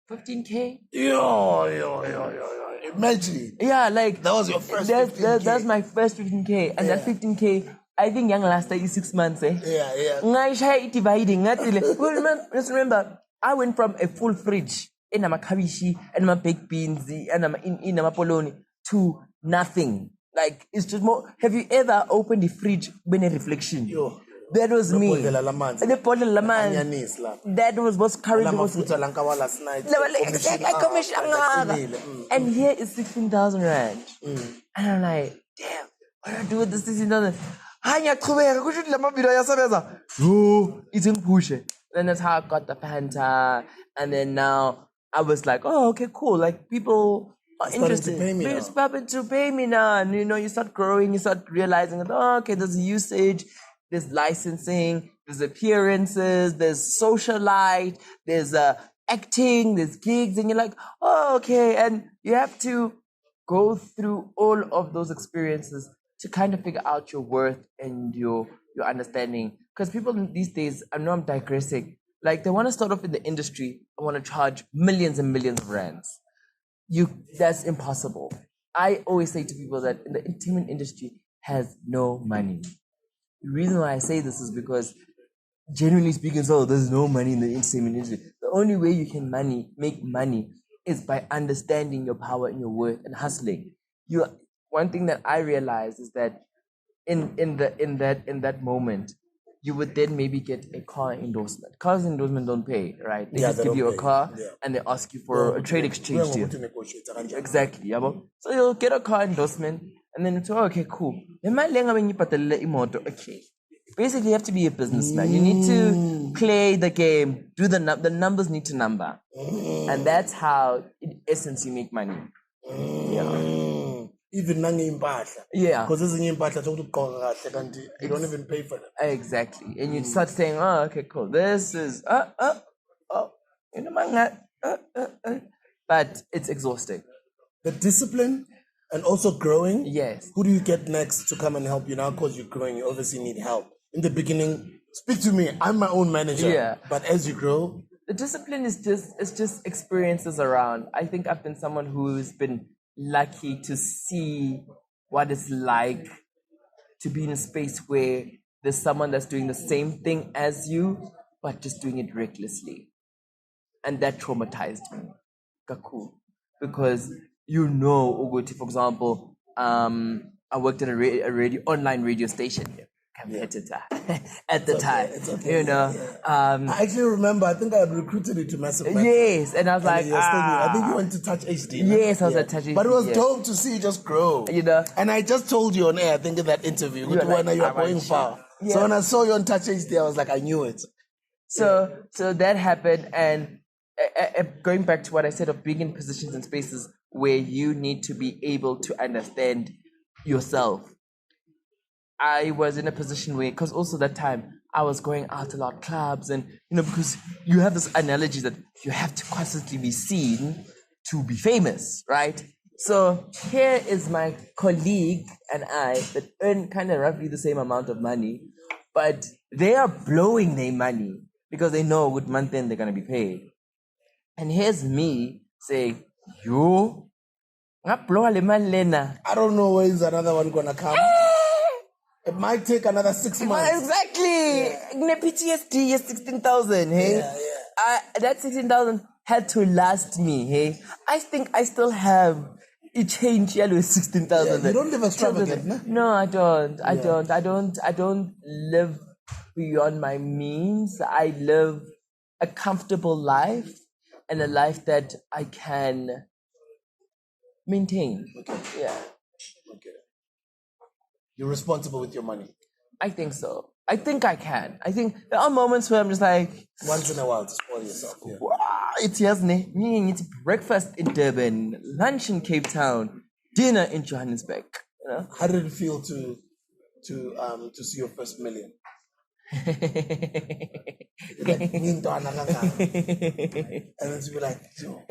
15K. Yo. Imagine. Yeah, like That was your first 15K. That's my first 15K, and that 15K, I think young last 6 months. Yeah. Ngaishaya dividing. Just remember, I went from a full fridge in my kabishi and my baked beans and in my polony to nothing. Like it's just more. Have you ever opened the fridge when a reflection? Yo. That was me. And the bottle of that was what's currently was. last night. And here is 16,000 rand. And I'm like, damn, what do I do with this 16,000? It's in push it. Then that's how I got the Fanta. And then now I was like, oh, okay, cool. Like people are interested. It's starting to pay me now. And you start growing, you start realizing that, oh, okay, there's usage, there's licensing, there's appearances, there's socialite, there's acting, there's gigs, and you're like, oh, okay. And you have to go through all of those experiences to kind of figure out your worth and your understanding. Because people these days, I know I'm digressing, like they want to start off in the industry and want to charge millions and millions of rands. That's impossible. I always say to people that the entertainment industry has no money. The reason why I say this is because, genuinely speaking, there's no money in the entertainment industry. The only way you can make money is by understanding your power and your worth and hustling. One thing that I realized is that in that moment, you would then maybe get a car endorsement. Cars endorsement don't pay, right? They just give you a car and they ask you for a trade exchange deal. Exactly, yabo. So you'll get a car endorsement and then it's okay, cool. Okay. Basically, you have to be a businessman. You need to play the game. The numbers need to number, and that's how, in essence, you make money. Even impahla. Yeah. Because ezinye impahla sokugqoka kahle kanti you don't even pay for them. Exactly. And you start saying, oh, okay, cool. This is but it's exhausting. The discipline and also growing. Yes. Who do you get next to come and help you now? Because you're growing, you obviously need help. In the beginning, speak to me. I'm my own manager. Yeah. But as you grow, the discipline is just experiences around. I think I've been someone who's been lucky to see what it's like to be in a space where there's someone that's doing the same thing as you, but just doing it recklessly. And that traumatized me. Kaku. Because Uguti, for example, I worked at a online radio station here. Competitor at the time. It's okay. I actually remember, I think I had recruited you to Massive. Yes, and I was like, I think you went to Touch HD. Yes, I was at Touch HD. But it was dope to see you just grow. And I just told you on air, I think in that interview, you are going far. Yeah. So when I saw you on Touch HD, I was like, I knew it. So that happened, and going back to what I said of being in positions and spaces where you need to be able to understand yourself. I was in a position where, because also that time I was going out a lot, clubs, and because you have this analogy that you have to constantly be seen to be famous, right? So here is my colleague and I that earn kind of roughly the same amount of money, but they are blowing their money because they know what month end they're gonna be paid. And here's me saying, yo, I don't know where is another one gonna come. It might take another 6 months. Exactly. PTSD is 16,000, hey? Yeah. That 16,000 had to last me, hey? I think I still have a change yellow with 16,000. Yeah, you don't live extravagant, no? No, I don't. I don't live beyond my means. I live a comfortable life and a life that I can maintain. Okay. Yeah, Okay. You're responsible with your money. I think so. I think I can. I think there are moments where I'm just like, Once in a while to spoil yourself. Yeah. wow, it's yasne. Me, it's breakfast in Durban, lunch in Cape Town, dinner in Johannesburg. You know? How did it feel to see your first million? Like, and then to be like, yo,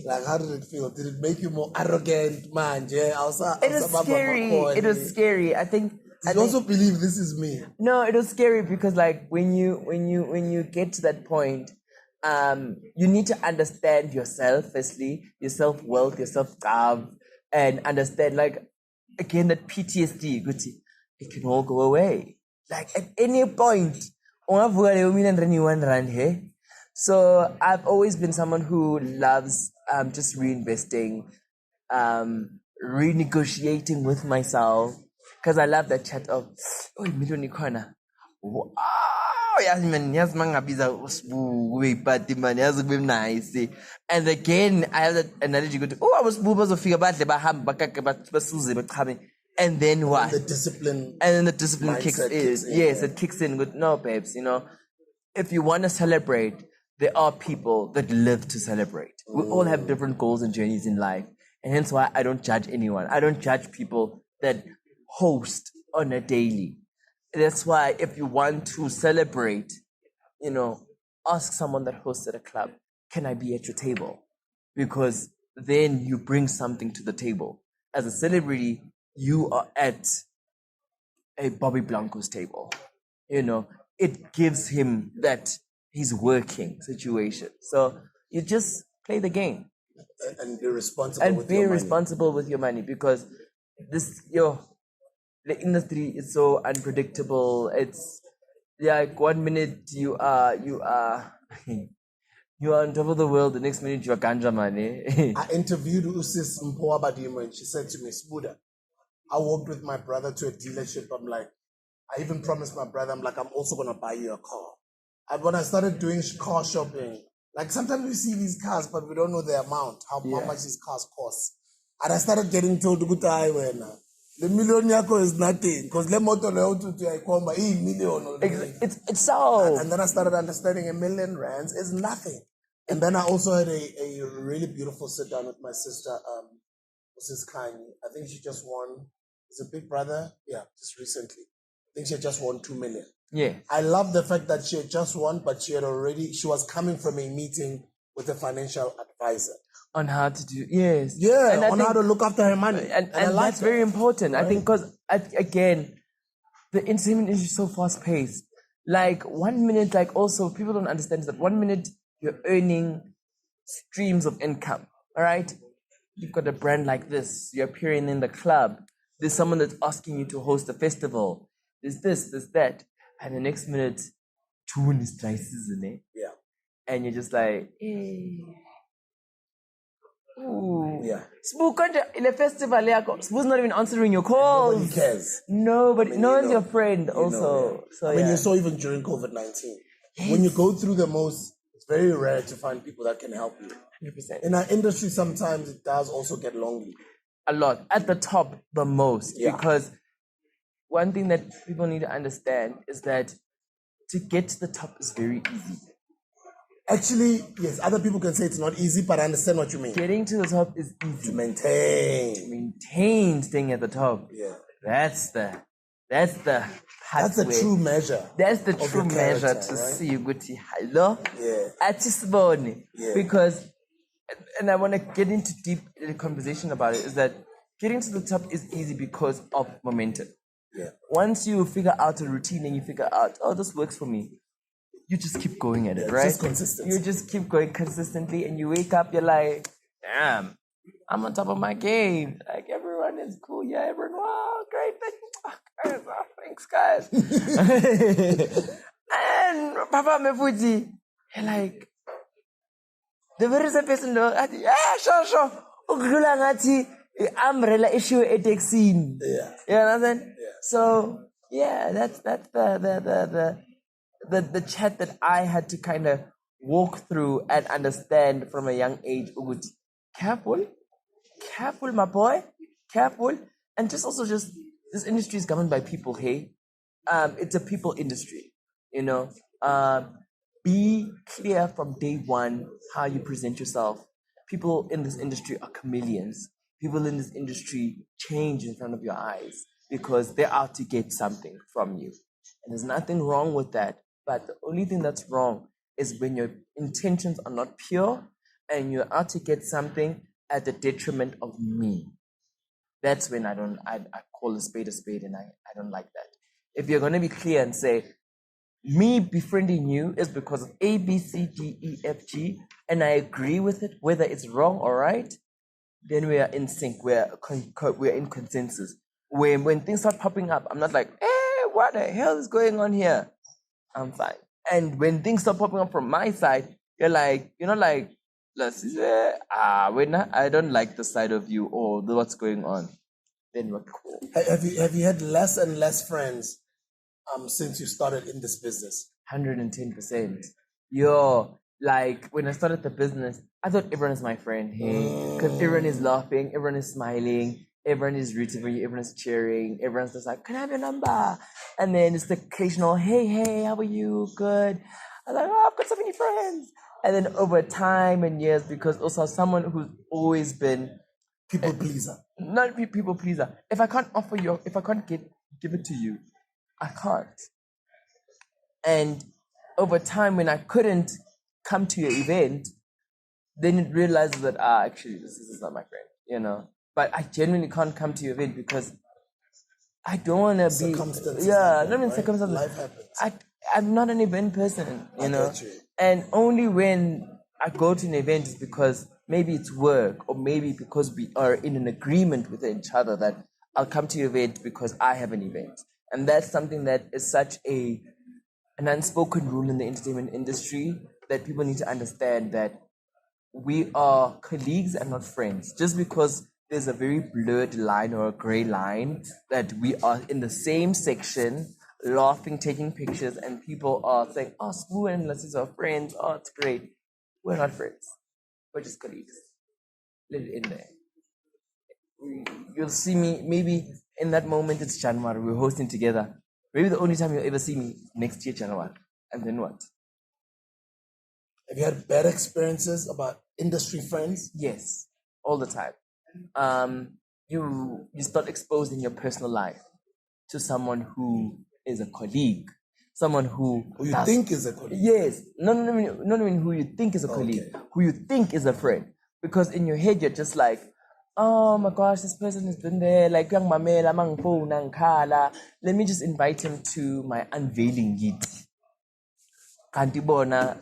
like, how did it feel? Did it make you more arrogant, man? Yeah, It was scary. It was scary. I think. I also believe this is me. No, it was scary because like when you get to that point, you need to understand yourself firstly, your self-worth, your self-love, and understand like again that PTSD, it can all go away. Like at any point, hey? So I've always been someone who loves just reinvesting, renegotiating with myself, because I love that chat of, oh, million corner. Wow, yes, man, yes, man, yes, nice. And again, I have that analogy. Go to, oh, I was boobas of figure about the and then what? The discipline. And then the discipline kicks in. Yes, yeah. it kicks in. Good, no, babes. You know, if you want to celebrate, there are people that live to celebrate. We all have different goals and journeys in life, and hence why I don't judge anyone. I don't judge people that host on a daily. That's why if you want to celebrate, you know, ask someone that hosts at a club, can I be at your table? Because then you bring something to the table. As a celebrity, you are at a Bobby Blanco's table. You know, it gives him that he's working situation. So you just play the game. And be responsible and with be your money. responsible with your money, because the industry is so unpredictable. It's like 1 minute you are you are on top of the world, the next minute you are ganja money. I interviewed Usis Mpoa Badimo and she said to me, Spuda, I walked with my brother to a dealership. I'm like, I even promised my brother, I'm like, I'm also going to buy you a car. And when I started doing car shopping, like sometimes we see these cars, but we don't know the amount, how much these cars cost. And I started getting told, the million yako is nothing, because the motor to million. It's so. And then I started understanding R1 million is nothing. And then I also had a really beautiful sit down with my sister, Mrs. Kanye. I think she just won. Is it Big Brother? Yeah, just recently. I think she had just won 2 million. Yeah. I love the fact that she had just won, but she was coming from a meeting with a financial advisor. On how to do, yes. Yeah, and on how to look after her money. And that's very important. Right? I think because, again, the entertainment industry is so fast paced. Like 1 minute, like also people don't understand that 1 minute you're earning streams of income. All right. You've got a brand like this. You're appearing in the club. There's someone that's asking you to host a festival. There's this, there's that. And the next minute, June is dry season, eh? Yeah. And you're just like, hey. Ooh. Yeah. In a festival, Spu's not even answering your calls. Nobody cares. Nobody, no one's your friend also. So I mean, you saw even during COVID-19, when you go through the most, it's very rare to find people that can help you. 100%. In our industry, sometimes it does also get lonely. A lot. At the top, the most. Yeah. Because one thing that people need to understand is that to get to the top is very easy. Actually, yes, other people can say it's not easy, but I understand what you mean. Getting to the top is easy. To maintain. To maintain staying at the top. Yeah. That's the true measure. That's the true measure to see Guti. Hello? Yeah. Because, and I want to get into deep conversation about it, is that getting to the top is easy because of momentum. Yeah. Once you figure out a routine and you figure out, oh, this works for me, you just keep going at it, right? Just consistency. You just keep going consistently, and you wake up, you're like, damn, I'm on top of my game. Like, everyone is cool. Yeah, everyone, wow, great. Thanks, guys. Papa Mefuji. Like, the very same person, though, yeah, sure. Ukudlula ngathi umbrella issue eTexini. Yeah. You know what I'm saying? Yeah. So yeah, that's the chat that I had to kind of walk through and understand from a young age. Ukuthi, careful, my boy, careful, and just this industry is governed by people. Hey, it's a people industry, you know. Be clear from day one how you present yourself. People in this industry are chameleons. People in this industry change in front of your eyes because they're out to get something from you. And there's nothing wrong with that. But the only thing that's wrong is when your intentions are not pure and you're out to get something at the detriment of me. That's when I call a spade, and I don't like that. If you're going to be clear and say, me befriending you is because of A, B, C, D, E, F, G, and I agree with it, whether it's wrong or right, then we are in sync. We're in consensus. When things start popping up, I'm not like, what the hell is going on here? I'm fine. And when things start popping up from my side, you're not like, LASIZWE, I don't like the side of you or what's going on. Then we're cool. Have you had less and less friends since you started in this business? 110%. Yo, like when I started the business, I thought everyone is my friend, hey, because everyone is laughing, everyone is smiling, everyone is rooting for you, everyone is cheering, everyone's just like, can I have your number? And then it's the occasional, hey, how are you? Good. I'm like, oh, I've got so many friends. And then over time and years, because also someone who's always been people pleaser, not people pleaser. If I can't give it to you, I can't. And over time, when I couldn't come to your event, then you realize that actually this is not my friend, you know. But I genuinely can't come to your event because I don't want to be. Circumstances. Yeah, happen, not even right? circumstances. Life happens. I'm not an event person, you know. Get you. And only when I go to an event is because maybe it's work or maybe because we are in an agreement with each other that I'll come to your event because I have an event. And that's something that is such an unspoken rule in the entertainment industry that people need to understand that we are colleagues and not friends. Just because there's a very blurred line or a gray line that we are in the same section, laughing, taking pictures, and people are saying, oh, Spoo and LASIZWE are friends, oh, it's great. We're not friends. We're just colleagues. Let it in there. You'll see me, maybe in that moment, it's January, we're hosting together. Maybe the only time you'll ever see me next year, January. And then what? Have you had bad experiences about industry friends? Yes, all the time. You start exposing your personal life to someone who is a colleague, someone who you think is a colleague. Yes, not even who you think is a colleague, who you think is a friend. Because in your head you're just like, oh my gosh, this person has been there, like young mamela mangphone ngikhala. Let me just invite him to my unveiling gig. Kanti bona,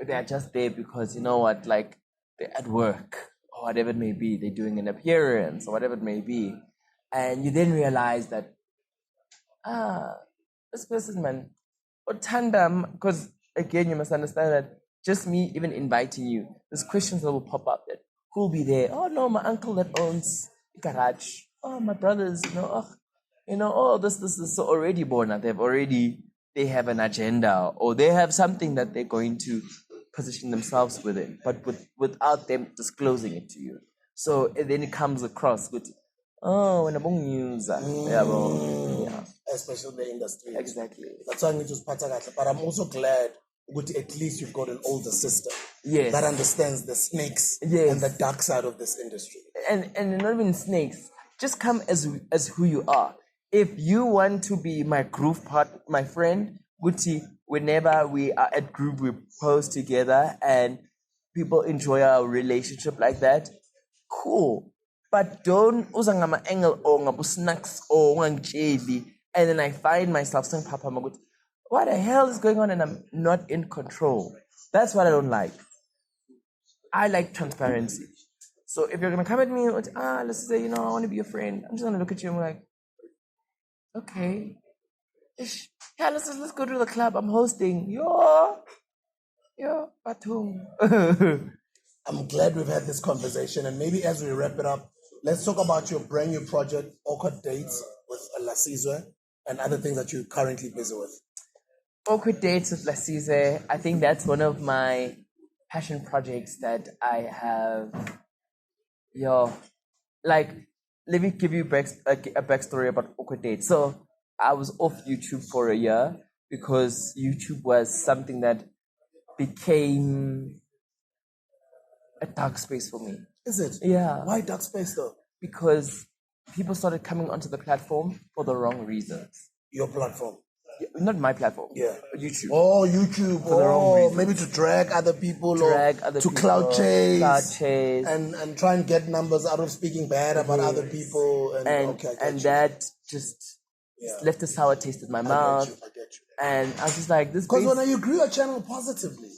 they are just there because you know what, like they're at work or whatever it may be, they're doing an appearance or whatever it may be. And you then realize that this person, man, or tandem, because again, you must understand that just me even inviting you, there's questions that will pop up that who'll be there? Oh no, my uncle that owns a garage. Oh, my brothers, this is so already born. They have an agenda or they have something that they're going to position themselves within, but without them disclosing it to you. So then it comes across with, oh, when I'm news, yeah. Especially in the industry. Exactly. That's why I need to but I'm also glad at least you've got an older sister that understands the snakes and the dark side of this industry. And not even snakes. Just come as who you are. If you want to be my groove part, my friend, Guti, whenever we are at group, we post together and people enjoy our relationship like that, cool. But don't uzangama angle or ngabu snacks or ngangcheli. And then I find myself saying, Papa Magut, what the hell is going on? And I'm not in control. That's what I don't like. I like transparency. So if you're going to come at me, let's say, I want to be your friend. I'm just going to look at you and be like, okay. Yeah, let's go to the club. I'm hosting. Batum. I'm glad we've had this conversation, and maybe as we wrap it up, let's talk about your brand new project, Awkward Dates with LASIZWE, and other things that you're currently busy with. Awkward Dates with LASIZWE. I think that's one of my passion projects that I have. Like, let me give you a backstory about Awkward Dates. So I was off YouTube for a year because YouTube was something that became a dark space for me. Is it? Yeah. Why dark space though? Because people started coming onto the platform for the wrong reasons. Your platform. Not my platform. Yeah. YouTube. Oh, YouTube. For the wrong reasons. Maybe to drag other people to cloud chase. And try and get numbers out of speaking bad about other people. And that just left a sour taste in my mouth. I get you. And I was just like, this. Because when you grew a channel positively,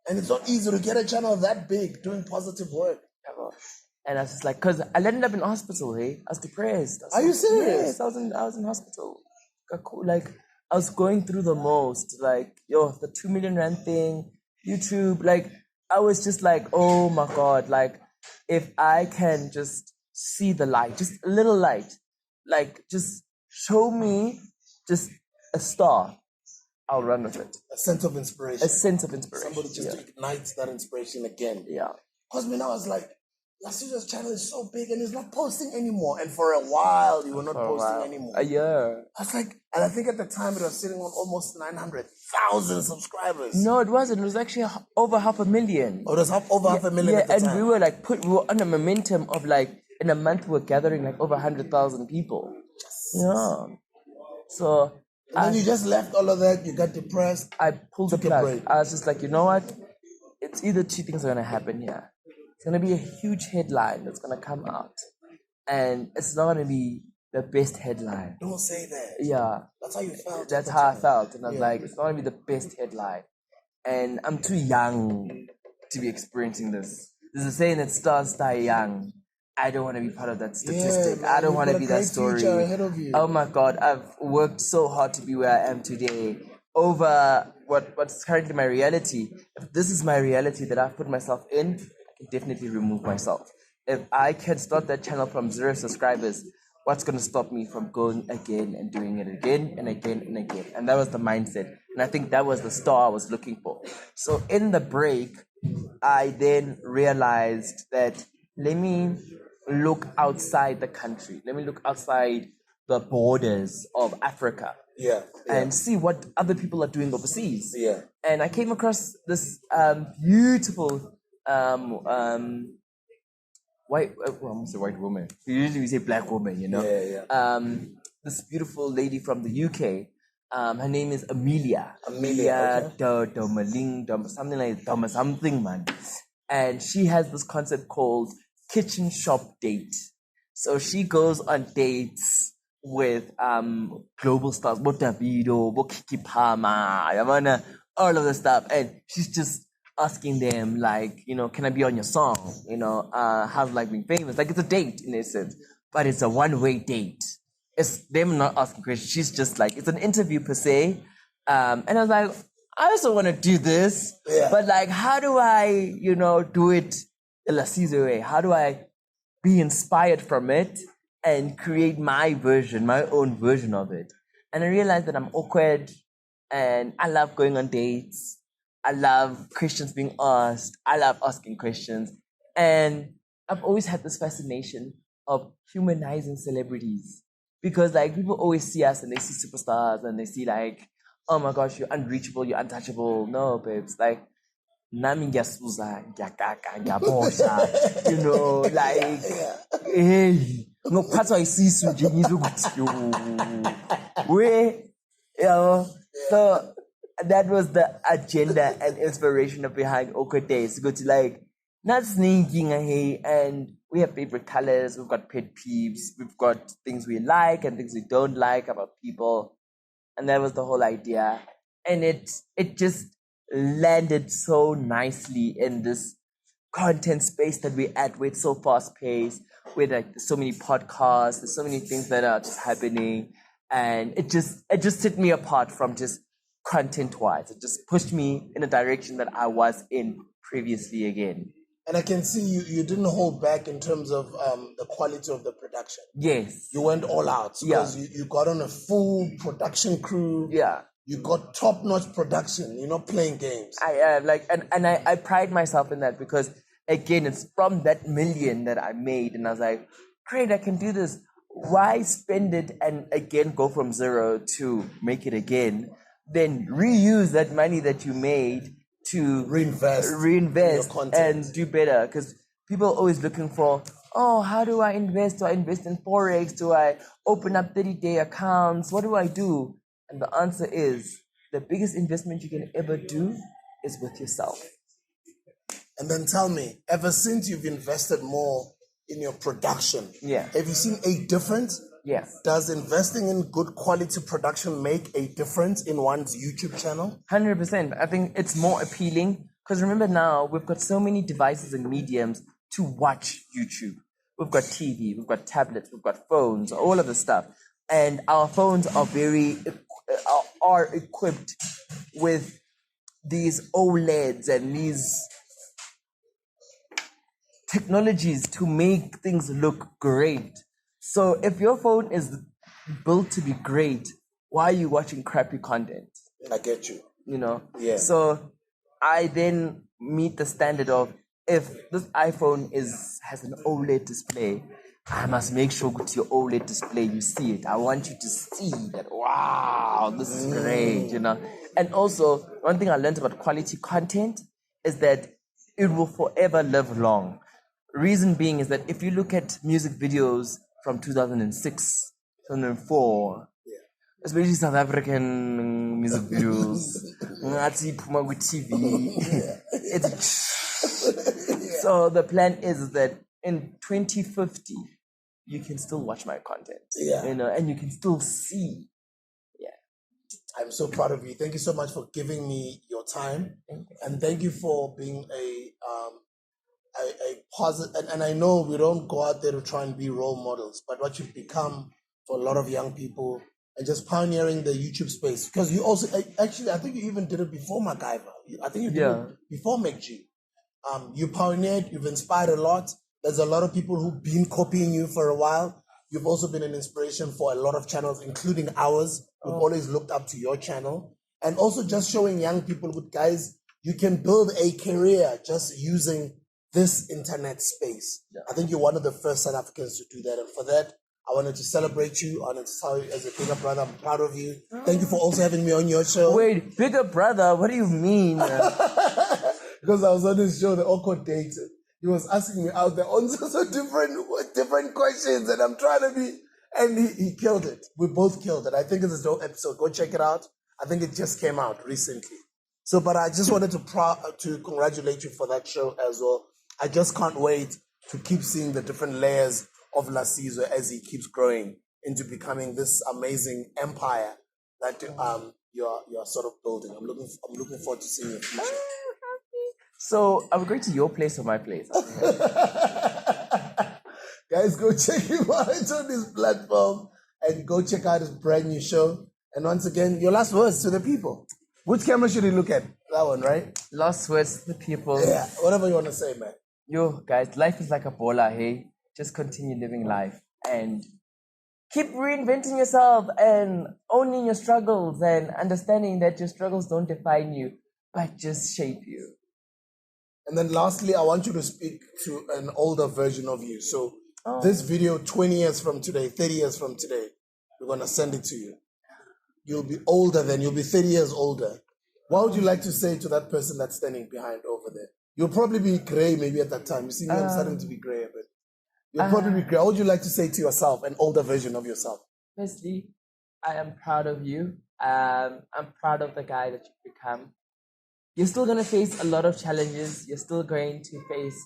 and it's not easy to get a channel that big doing positive work. And I was just like, because I ended up in hospital, hey? I was depressed. Are you serious? Yes, I was in hospital. Like, I was going through the most. Like, the 2 million rand thing, YouTube. Like, I was just like, oh my God. Like, if I can just see the light, just a little light, like, just show me just a star, I'll run with it. A sense of inspiration. A sense of inspiration. Somebody just ignites that inspiration again. Yeah. Because when I was like, LASIZWE's channel is so big and he's not posting anymore. And for a while, you were not posting anymore. A year. I was like, and I think at the time it was sitting on almost 900,000 subscribers. No, it wasn't. It was actually over 500,000. Oh, it was over 500,000 at the time. And we were on a momentum of like, in a month we're gathering like over 100,000 people. Yeah. So... And then you just left all of that, you got depressed. I pulled the plug. I was just like, you know what? It's either two things are going to happen here. It's going to be a huge headline that's going to come out. And it's not going to be the best headline. Don't say that. Yeah. That's how you felt. That's how I felt. And I was like, it's not going to be the best headline. And I'm too young to be experiencing this. There's a saying that stars die young. I don't want to be part of that statistic. I don't want to be that story. Oh my God, I've worked so hard to be where I am today over what's currently my reality. If this is my reality that I've put myself in, I can definitely remove myself. If I can start that channel from 0 subscribers, what's going to stop me from going again and doing it again and again and again? And that was the mindset. And I think that was the star I was looking for. So in the break, I then realized that let me look outside the country. Let me look outside the borders of Africa. And see what other people are doing overseas. And I came across this beautiful white woman. Usually we say black woman, you know. This beautiful lady from the UK. Her name is Amelia. Something like something, man. And she has this concept called kitchen shop date. So she goes on dates with global stars, Davido, Kiki Palmer, all of the stuff, and she's just asking them like, you know, can I be on your song? You know, how's like being famous? Like it's a date in essence, but it's a one-way date. It's them not asking questions. She's just like, it's an interview per se. And I was like, I also want to do this, but like, how do I, you know, do it the LASIZWE way? How do I be inspired from it and create my own version of it? And I realized that I'm awkward and I love going on dates. I love questions being asked. I love asking questions. And I've always had this fascination of humanizing celebrities because like people always see us and they see superstars and they see like, oh my gosh, you're unreachable, you're untouchable. No, babes, like, nami ngiyasuza ngiyakaka ngiyabosha, you know, like hey ngokuphathwa isisu nje ngizwe ukuthi you know. So that was the agenda and inspiration behind Awkward Days. Go to like not sneaking hey, and we have favorite colors, we've got pet peeves, we've got things we like and things we don't like about people, and that was the whole idea. And it just landed so nicely in this content space that we're at, where it's so fast paced, where like there's so many podcasts, there's so many things that are just happening. and it just set me apart from just content wise. It just pushed me in a direction that I was in previously again. And I can see you didn't hold back in terms of the quality of the production. Yes. You went all out because Yeah. you got on a full production crew. Yeah. You got top-notch production. You're not playing games. I pride myself in that because again, it's from that million that I made, and I was like, great, I can do this. Why spend it and again go from zero to make it again? Then reuse that money that you made to Reinvest in your content. and do better. Because people are always looking for, oh, how do I invest? Do I invest in Forex? Do I open up 30-day accounts? What do I do? And the answer is the biggest investment you can ever do is with yourself. And then tell me, ever since you've invested more in your production, Yeah. have you seen a difference? Yes. Does investing in good quality production make a difference in one's YouTube channel? 100%. I think it's more appealing because remember now we've got so many devices and mediums to watch YouTube. We've got TV, we've got tablets, we've got phones, all of the stuff, and our phones are equipped with these OLEDs and these technologies to make things look great. So if your phone is built to be great, why are you watching crappy content? I get you. You know? Yeah. So I then meet the standard of if this iPhone has an OLED display, I must make sure with your OLED display you see it. I want you to see that, wow, this is great, you know? And also, one thing I learned about quality content is that it will forever live long. Reason being is that if you look at music videos from 2006, 2004, especially South African music videos, ngathi iphuma ku-TV, it's so the plan is that in 2050 you can still watch my content, you know, and you can still see. I'm so proud of you. Thank you so much for giving me your time, and thank you for being a positive. And I know we don't go out there to try and be role models, but what you've become for a lot of young people and just pioneering the YouTube space. Because you also actually, I think you even did it before MacGyver. I think you did it before MacG. You pioneered. You've inspired a lot. There's a lot of people who've been copying you for a while. You've also been an inspiration for a lot of channels, including ours. We've always looked up to your channel. And also just showing young people, with guys, you can build a career just using this internet space. I think you're one of the first South Africans to do that. And for that, I wanted to celebrate you. I wanted to tell you as a bigger brother, I'm proud of you. Thank you for also having me on your show. Wait, bigger brother? What do you mean? Because I was on his show, The Awkward Date. He was asking me out there on so different questions, and I'm trying to be, and he killed it. We both killed it. I think it's a dope episode. Go check it out. I think it just came out recently. So, but I just wanted to congratulate you for that show as well. I just can't wait to keep seeing the different layers of LASIZWE as he keeps growing into becoming this amazing empire that you're sort of building. I'm looking forward to seeing your future. So, are we going to your place or my place? Guys, go check him out on this platform and go check out his brand new show. And once again, your last words to the people. Which camera should he look at? That one, right? Last words to the people. Yeah, whatever you want to say, man. Yo, guys, life is like a Peloeahae. Just continue living life and keep reinventing yourself and owning your struggles and understanding that your struggles don't define you, but just shape you. And then lastly, I want you to speak to an older version of you. So this video, 20 years from today, 30 years from today, we're going to send it to you. You'll be older then, you'll be 30 years older. What would you like to say to that person that's standing behind over there? You'll probably be gray maybe at that time. You see me, I'm starting to be gray a bit. You'll probably be gray. What would you like to say to yourself, an older version of yourself? Firstly, I am proud of you. I'm proud of the guy that you've become. You're still going to face a lot of challenges. You're still going to face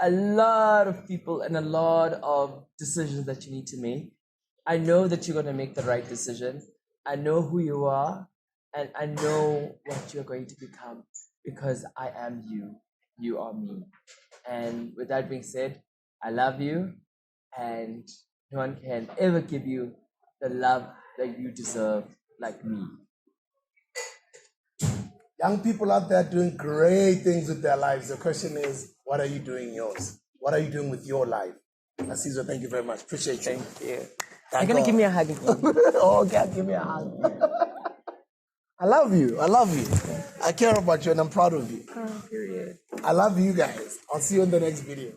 a lot of people and a lot of decisions that you need to make. I know that you're going to make the right decision. I know who you are, and I know what you're going to become because I am you. You are me. And with that being said, I love you, and no one can ever give you the love that you deserve like me? Young people out there doing great things with their lives. The question is, what are you doing yours? What are you doing with your life? LASIZWE, thank you very much. Appreciate you. Thank you. Thank You're gonna God. give me a hug again. Oh, God, give me a hug. I love you. I love you. I care about you and I'm proud of you. Period. I love you guys. I'll see you in the next video.